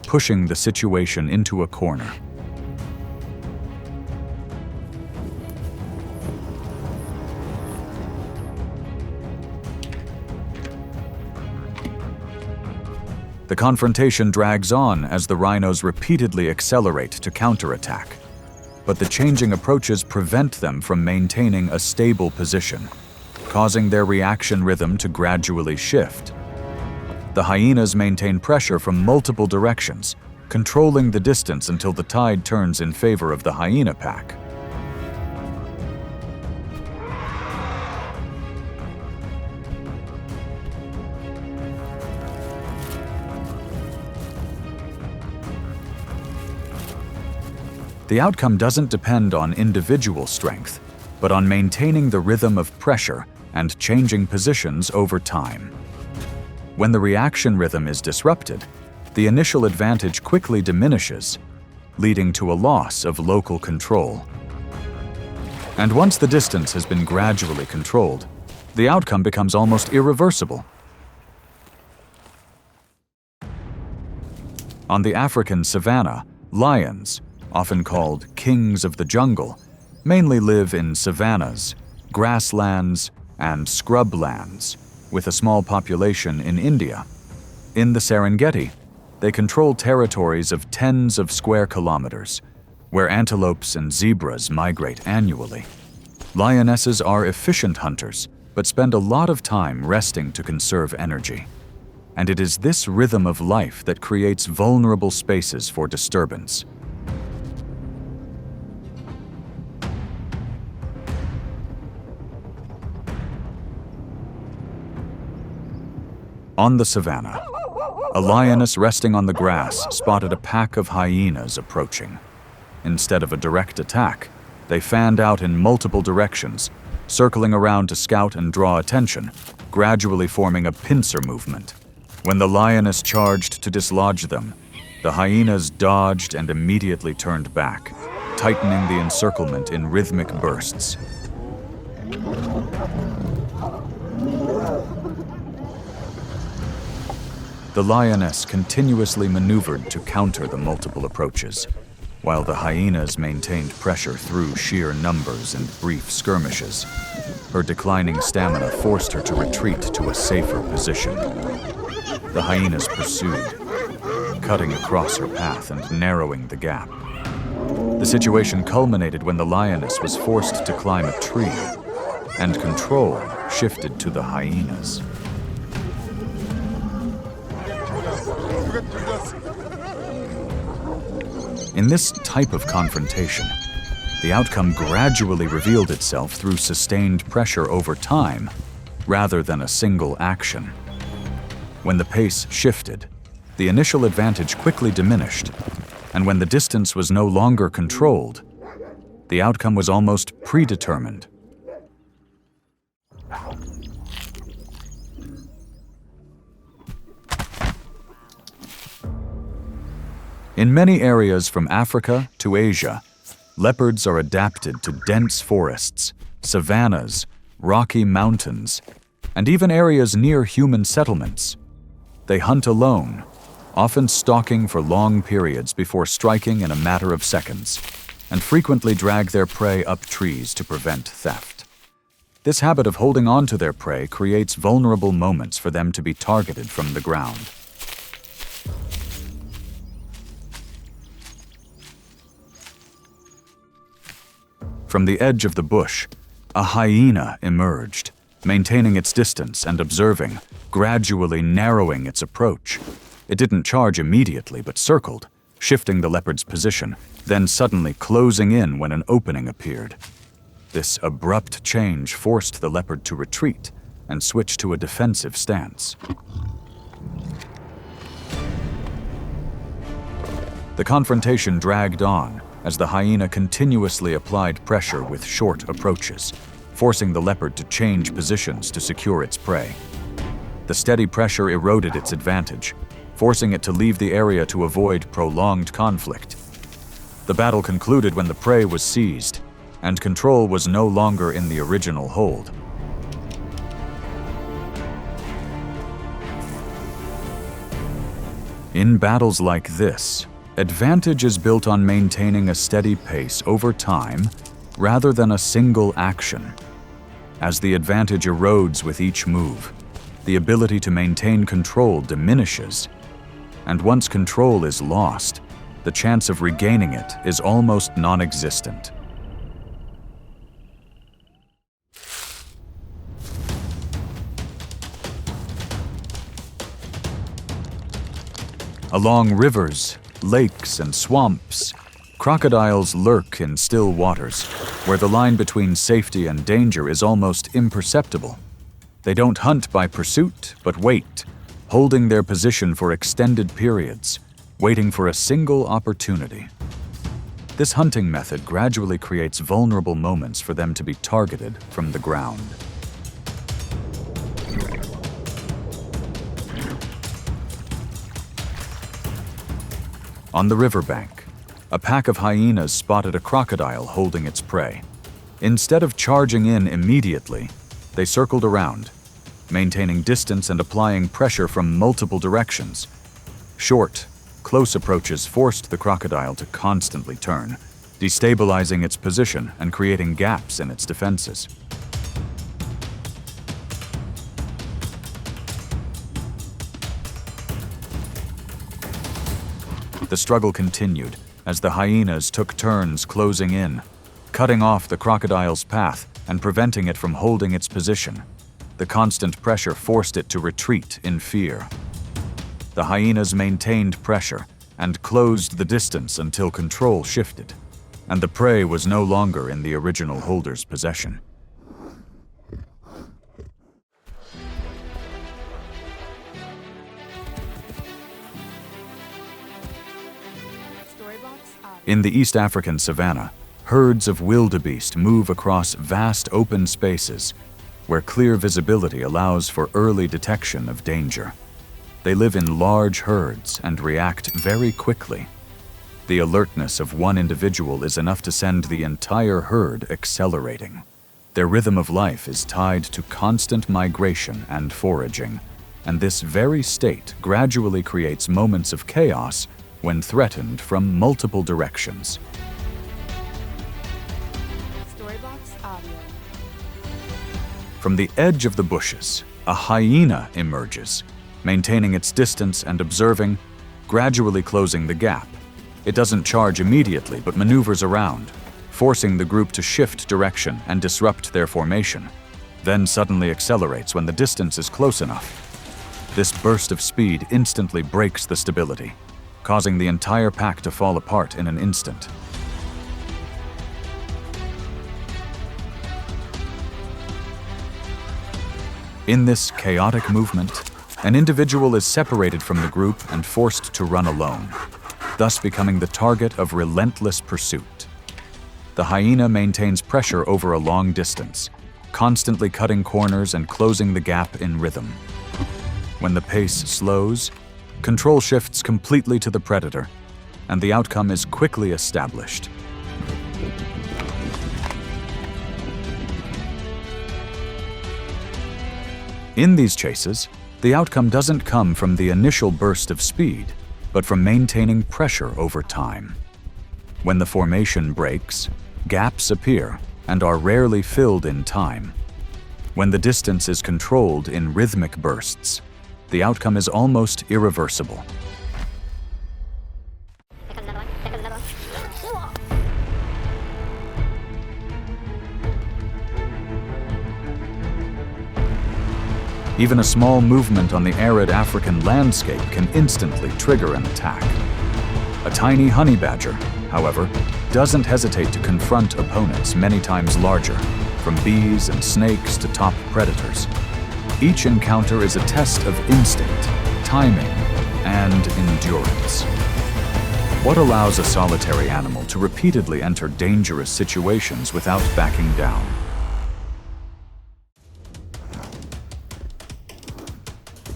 pushing the situation into a corner. The confrontation drags on as the rhinos repeatedly accelerate to counterattack, but the changing approaches prevent them from maintaining a stable position, causing their reaction rhythm to gradually shift. The hyenas maintain pressure from multiple directions, controlling the distance until the tide turns in favor of the hyena pack. The outcome doesn't depend on individual strength, but on maintaining the rhythm of pressure and changing positions over time. When the reaction rhythm is disrupted, the initial advantage quickly diminishes, leading to a loss of local control. And once the distance has been gradually controlled, the outcome becomes almost irreversible. On the African savanna, lions, often called kings of the jungle, mainly live in savannas, grasslands, and scrublands, with a small population in India. In the Serengeti, they control territories of tens of square kilometers, where antelopes and zebras migrate annually. Lionesses are efficient hunters, but spend a lot of time resting to conserve energy. And it is this rhythm of life that creates vulnerable spaces for disturbance. On the savanna, a lioness resting on the grass spotted a pack of hyenas approaching. Instead of a direct attack, they fanned out in multiple directions, circling around to scout and draw attention, gradually forming a pincer movement. When the lioness charged to dislodge them, the hyenas dodged and immediately turned back, tightening the encirclement in rhythmic bursts. The lioness continuously maneuvered to counter the multiple approaches, while the hyenas maintained pressure through sheer numbers and brief skirmishes. Her declining stamina forced her to retreat to a safer position. The hyenas pursued, cutting across her path and narrowing the gap. The situation culminated when the lioness was forced to climb a tree, and control shifted to the hyenas. In this type of confrontation, the outcome gradually revealed itself through sustained pressure over time rather than a single action. When the pace shifted, the initial advantage quickly diminished, and when the distance was no longer controlled, the outcome was almost predetermined. In many areas from Africa to Asia, leopards are adapted to dense forests, savannas, rocky mountains, and even areas near human settlements. They hunt alone, often stalking for long periods before striking in a matter of seconds, and frequently drag their prey up trees to prevent theft. This habit of holding on to their prey creates vulnerable moments for them to be targeted from the ground. From the edge of the bush, a hyena emerged, maintaining its distance and observing, gradually narrowing its approach. It didn't charge immediately, but circled, shifting the leopard's position, then suddenly closing in when an opening appeared. This abrupt change forced the leopard to retreat and switch to a defensive stance. The confrontation dragged on as the hyena continuously applied pressure with short approaches, forcing the leopard to change positions to secure its prey. The steady pressure eroded its advantage, forcing it to leave the area to avoid prolonged conflict. The battle concluded when the prey was seized, and control was no longer in the original hold. In battles like this, advantage is built on maintaining a steady pace over time rather than a single action. As the advantage erodes with each move, the ability to maintain control diminishes, and once control is lost, the chance of regaining it is almost non-existent. Along rivers, lakes, and swamps, crocodiles lurk in still waters, where the line between safety and danger is almost imperceptible. They don't hunt by pursuit, but wait, holding their position for extended periods, waiting for a single opportunity. This hunting method gradually creates vulnerable moments for them to be targeted from the ground. On the riverbank, a pack of hyenas spotted a crocodile holding its prey. Instead of charging in immediately, they circled around, maintaining distance and applying pressure from multiple directions. Short, close approaches forced the crocodile to constantly turn, destabilizing its position and creating gaps in its defenses. The struggle continued as the hyenas took turns closing in, cutting off the crocodile's path and preventing it from holding its position. The constant pressure forced it to retreat in fear. The hyenas maintained pressure and closed the distance until control shifted, and the prey was no longer in the original holder's possession. In the East African savanna, herds of wildebeest move across vast open spaces where clear visibility allows for early detection of danger. They live in large herds and react very quickly. The alertness of one individual is enough to send the entire herd accelerating. Their rhythm of life is tied to constant migration and foraging, and this very state gradually creates moments of chaos when threatened from multiple directions. From the edge of the bushes, a hyena emerges, maintaining its distance and observing, gradually closing the gap. It doesn't charge immediately, but maneuvers around, forcing the group to shift direction and disrupt their formation, then suddenly accelerates when the distance is close enough. This burst of speed instantly breaks the stability, causing the entire pack to fall apart in an instant. In this chaotic movement, an individual is separated from the group and forced to run alone, thus becoming the target of relentless pursuit. The hyena maintains pressure over a long distance, constantly cutting corners and closing the gap in rhythm. When the pace slows, control shifts completely to the predator, and the outcome is quickly established. In these chases, the outcome doesn't come from the initial burst of speed, but from maintaining pressure over time. When the formation breaks, gaps appear and are rarely filled in time. When the distance is controlled in rhythmic bursts, the outcome is almost irreversible. Even a small movement on the arid African landscape can instantly trigger an attack. A tiny honey badger, however, doesn't hesitate to confront opponents many times larger, from bees and snakes to top predators. Each encounter is a test of instinct, timing, and endurance. What allows a solitary animal to repeatedly enter dangerous situations without backing down?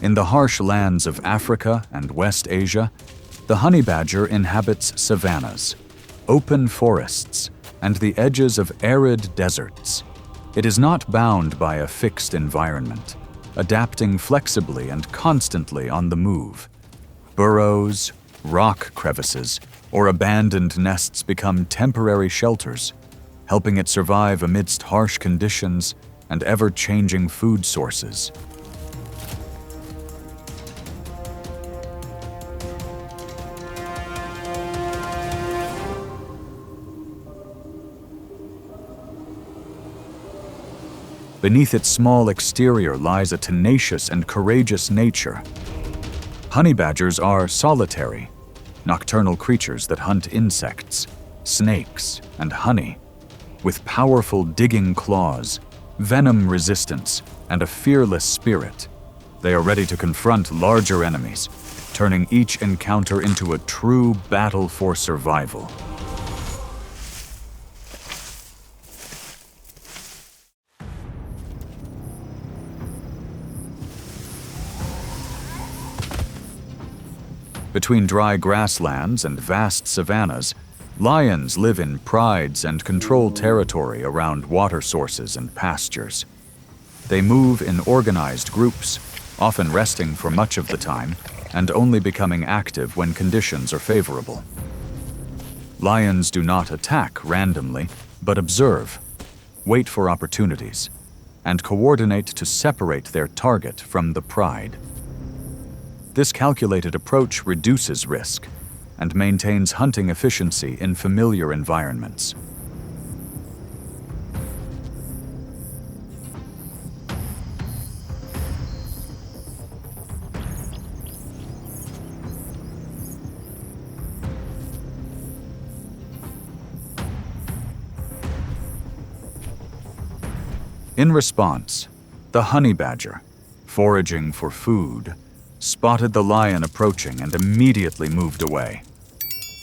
In the harsh lands of Africa and West Asia, the honey badger inhabits savannas, open forests, and the edges of arid deserts. It is not bound by a fixed environment, adapting flexibly and constantly on the move. Burrows, rock crevices, or abandoned nests become temporary shelters, helping it survive amidst harsh conditions and ever-changing food sources. Beneath its small exterior lies a tenacious and courageous nature. Honey badgers are solitary, nocturnal creatures that hunt insects, snakes, and honey. With powerful digging claws, venom resistance, and a fearless spirit, they are ready to confront larger enemies, turning each encounter into a true battle for survival. Between dry grasslands and vast savannas, lions live in prides and control territory around water sources and pastures. They move in organized groups, often resting for much of the time and only becoming active when conditions are favorable. Lions do not attack randomly, but observe, wait for opportunities, and coordinate to separate their target from the pride. This calculated approach reduces risk and maintains hunting efficiency in familiar environments. In response, the honey badger, foraging for food, spotted the lion approaching and immediately moved away.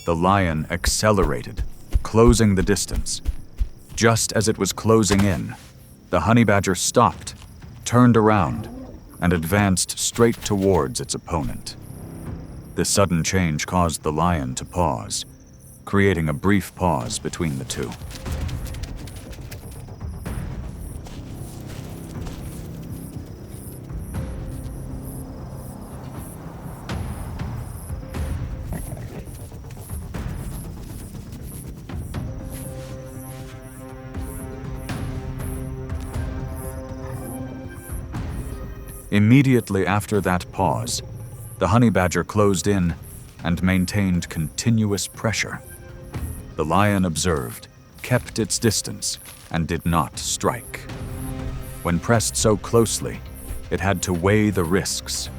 The lion accelerated, closing the distance. Just as it was closing in, the honey badger stopped, turned around, and advanced straight towards its opponent. This sudden change caused the lion to pause, creating a brief pause between the two. Immediately after that pause, the honey badger closed in and maintained continuous pressure. The lion observed, kept its distance, and did not strike. When pressed so closely, it had to weigh the risks.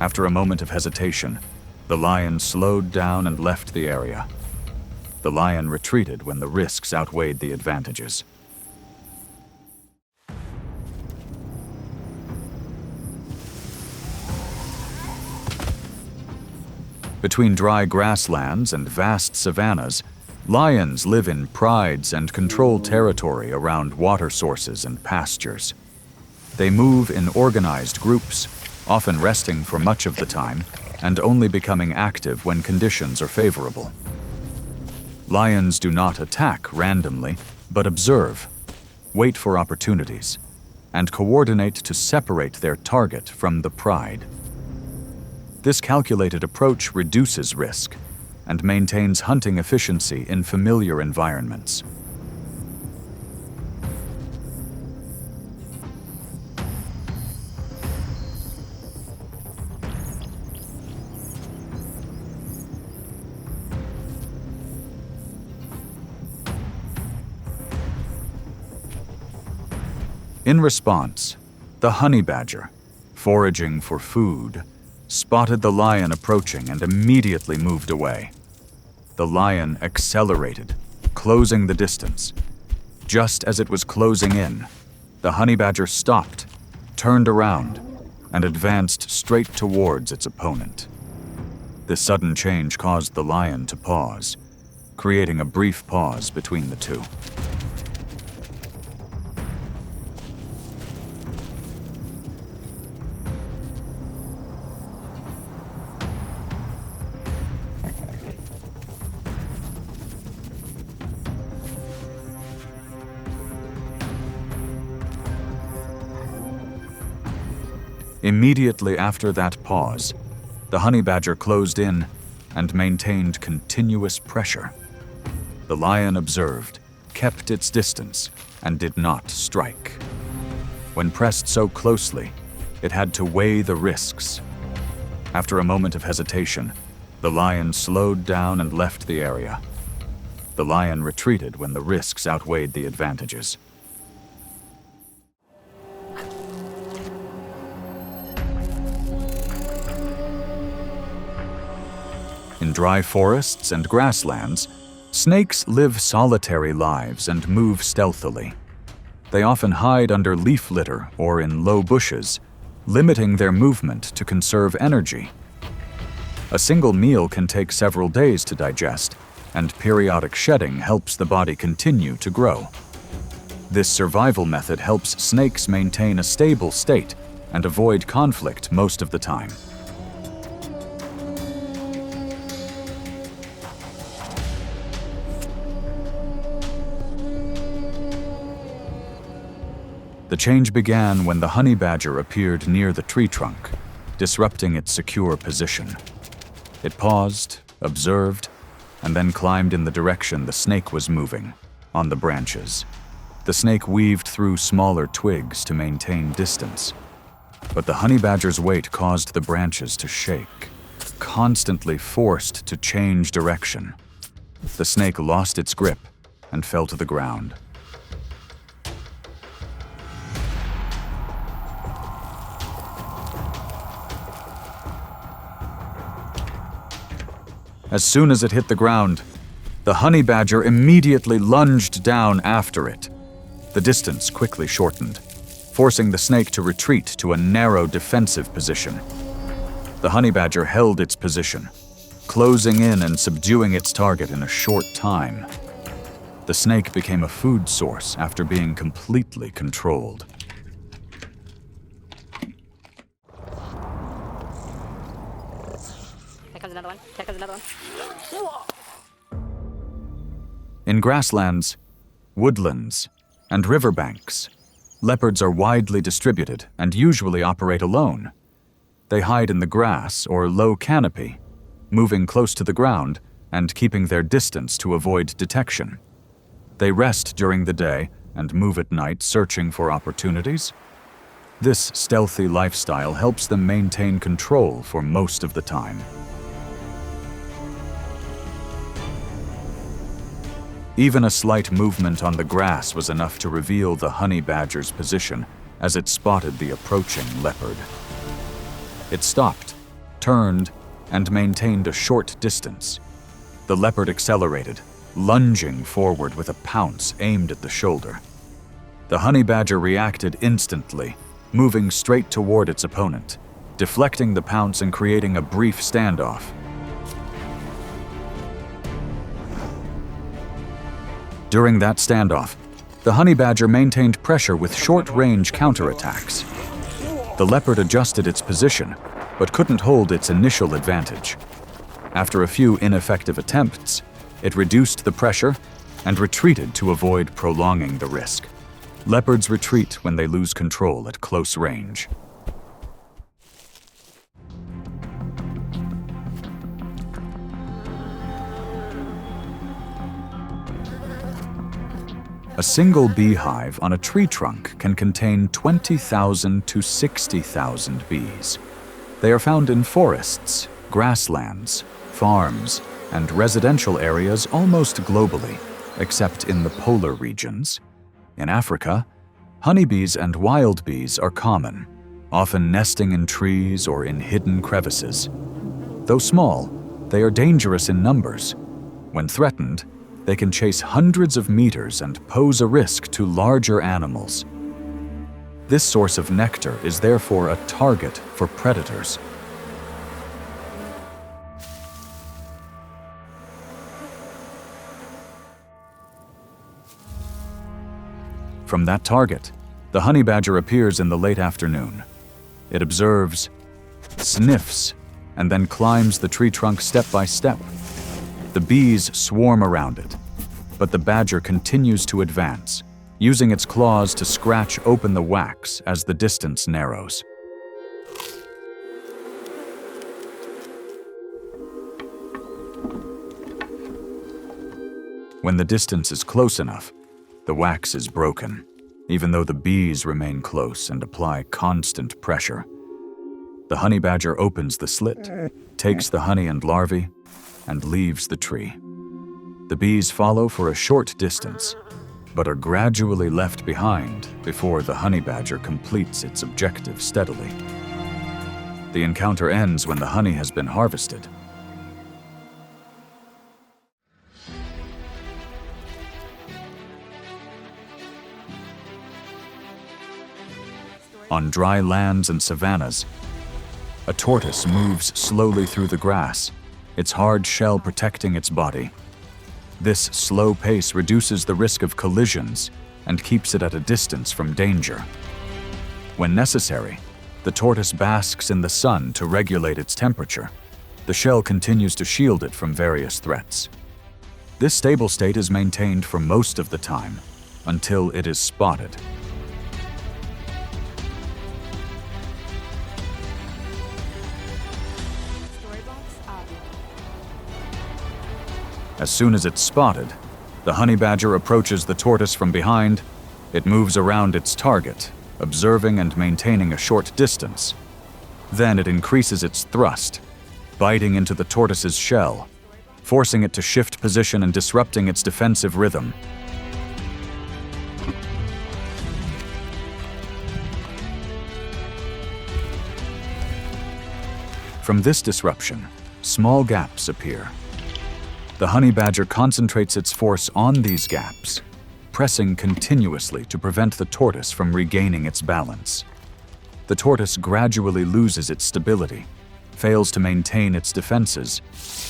After a moment of hesitation, the lion slowed down and left the area. The lion retreated when the risks outweighed the advantages. Between dry grasslands and vast savannas, lions live in prides and control territory around water sources and pastures. They move in organized groups, often resting for much of the time and only becoming active when conditions are favorable. Lions do not attack randomly, but observe, wait for opportunities, and coordinate to separate their target from the pride. This calculated approach reduces risk and maintains hunting efficiency in familiar environments. In response, the honey badger, foraging for food, spotted the lion approaching and immediately moved away. The lion accelerated, closing the distance. Just as it was closing in, the honey badger stopped, turned around, and advanced straight towards its opponent. This sudden change caused the lion to pause, creating a brief pause between the two. Immediately after that pause, the honey badger closed in and maintained continuous pressure. The lion observed, kept its distance, and did not strike. When pressed so closely, it had to weigh the risks. After a moment of hesitation, the lion slowed down and left the area. The lion retreated when the risks outweighed the advantages. In dry forests and grasslands, snakes live solitary lives and move stealthily. They often hide under leaf litter or in low bushes, limiting their movement to conserve energy. A single meal can take several days to digest, and periodic shedding helps the body continue to grow. This survival method helps snakes maintain a stable state and avoid conflict most of the time. The change began when the honey badger appeared near the tree trunk, disrupting its secure position. It paused, observed, and then climbed in the direction the snake was moving, on the branches. The snake weaved through smaller twigs to maintain distance, but the honey badger's weight caused the branches to shake, constantly forced to change direction. The snake lost its grip and fell to the ground. As soon as it hit the ground, the honey badger immediately lunged down after it. The distance quickly shortened, forcing the snake to retreat to a narrow defensive position. The honey badger held its position, closing in and subduing its target in a short time. The snake became a food source after being completely controlled. Here comes another one. In grasslands, woodlands, and riverbanks, leopards are widely distributed and usually operate alone. They hide in the grass or low canopy, moving close to the ground and keeping their distance to avoid detection. They rest during the day and move at night searching for opportunities. This stealthy lifestyle helps them maintain control for most of the time. Even a slight movement on the grass was enough to reveal the honey badger's position as it spotted the approaching leopard. It stopped, turned, and maintained a short distance. The leopard accelerated, lunging forward with a pounce aimed at the shoulder. The honey badger reacted instantly, moving straight toward its opponent, deflecting the pounce and creating a brief standoff. During that standoff, the honey badger maintained pressure with short-range counterattacks. The leopard adjusted its position, but couldn't hold its initial advantage. After a few ineffective attempts, it reduced the pressure and retreated to avoid prolonging the risk. Leopards retreat when they lose control at close range. A single beehive on a tree trunk can contain 20,000 to 60,000 bees. They are found in forests, grasslands, farms, and residential areas almost globally, except in the polar regions. In Africa, honeybees and wild bees are common, often nesting in trees or in hidden crevices. Though small, they are dangerous in numbers. When threatened, they can chase hundreds of meters and pose a risk to larger animals. This source of nectar is therefore a target for predators. From that target, the honey badger appears in the late afternoon. It observes, sniffs, and then climbs the tree trunk step by step. The bees swarm around it, but the badger continues to advance, using its claws to scratch open the wax as the distance narrows. When the distance is close enough, the wax is broken, even though the bees remain close and apply constant pressure. The honey badger opens the slit, takes the honey and larvae, and leaves the tree. The bees follow for a short distance, but are gradually left behind before the honey badger completes its objective steadily. The encounter ends when the honey has been harvested. On dry lands and savannas, a tortoise moves slowly through the grass, its hard shell protecting its body. This slow pace reduces the risk of collisions and keeps it at a distance from danger. When necessary, the tortoise basks in the sun to regulate its temperature. The shell continues to shield it from various threats. This stable state is maintained for most of the time, until it is spotted. As soon as it's spotted, the honey badger approaches the tortoise from behind. It moves around its target, observing and maintaining a short distance. Then it increases its thrust, biting into the tortoise's shell, forcing it to shift position and disrupting its defensive rhythm. From this disruption, small gaps appear. The honey badger concentrates its force on these gaps, pressing continuously to prevent the tortoise from regaining its balance. The tortoise gradually loses its stability, fails to maintain its defenses,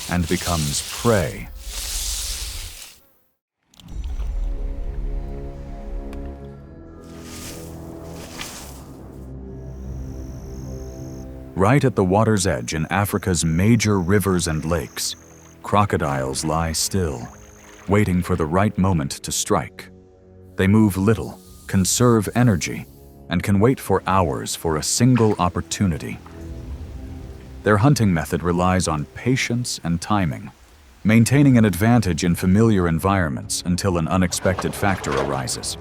and becomes prey. Right at the water's edge in Africa's major rivers and lakes, crocodiles lie still, waiting for the right moment to strike. They move little, conserve energy, and can wait for hours for a single opportunity. Their hunting method relies on patience and timing, maintaining an advantage in familiar environments until an unexpected factor arises.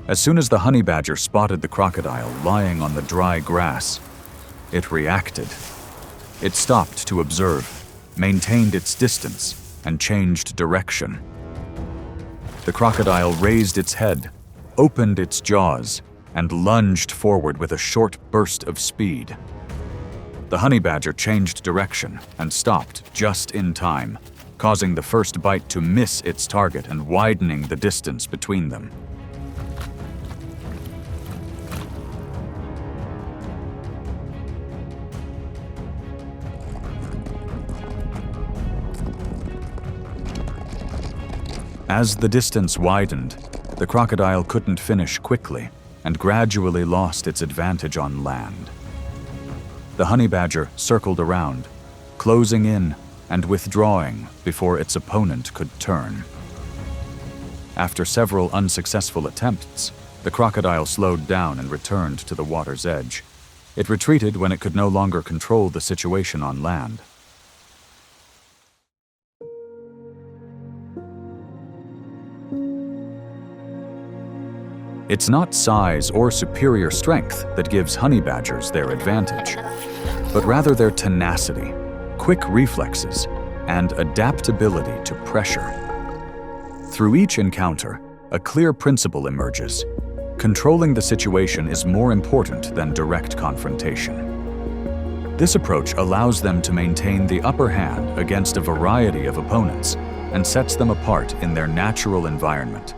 As soon as the honey badger spotted the crocodile lying on the dry grass, it reacted. It stopped to observe, maintained its distance, and changed direction. The crocodile raised its head, opened its jaws, and lunged forward with a short burst of speed. The honey badger changed direction and stopped just in time, causing the first bite to miss its target and widening the distance between them. As the distance widened, the crocodile couldn't finish quickly and gradually lost its advantage on land. The honey badger circled around, closing in and withdrawing before its opponent could turn. After several unsuccessful attempts, the crocodile slowed down and returned to the water's edge. It retreated when it could no longer control the situation on land. It's not size or superior strength that gives honey badgers their advantage, but rather their tenacity, quick reflexes, and adaptability to pressure. Through each encounter, a clear principle emerges. Controlling the situation is more important than direct confrontation. This approach allows them to maintain the upper hand against a variety of opponents and sets them apart in their natural environment.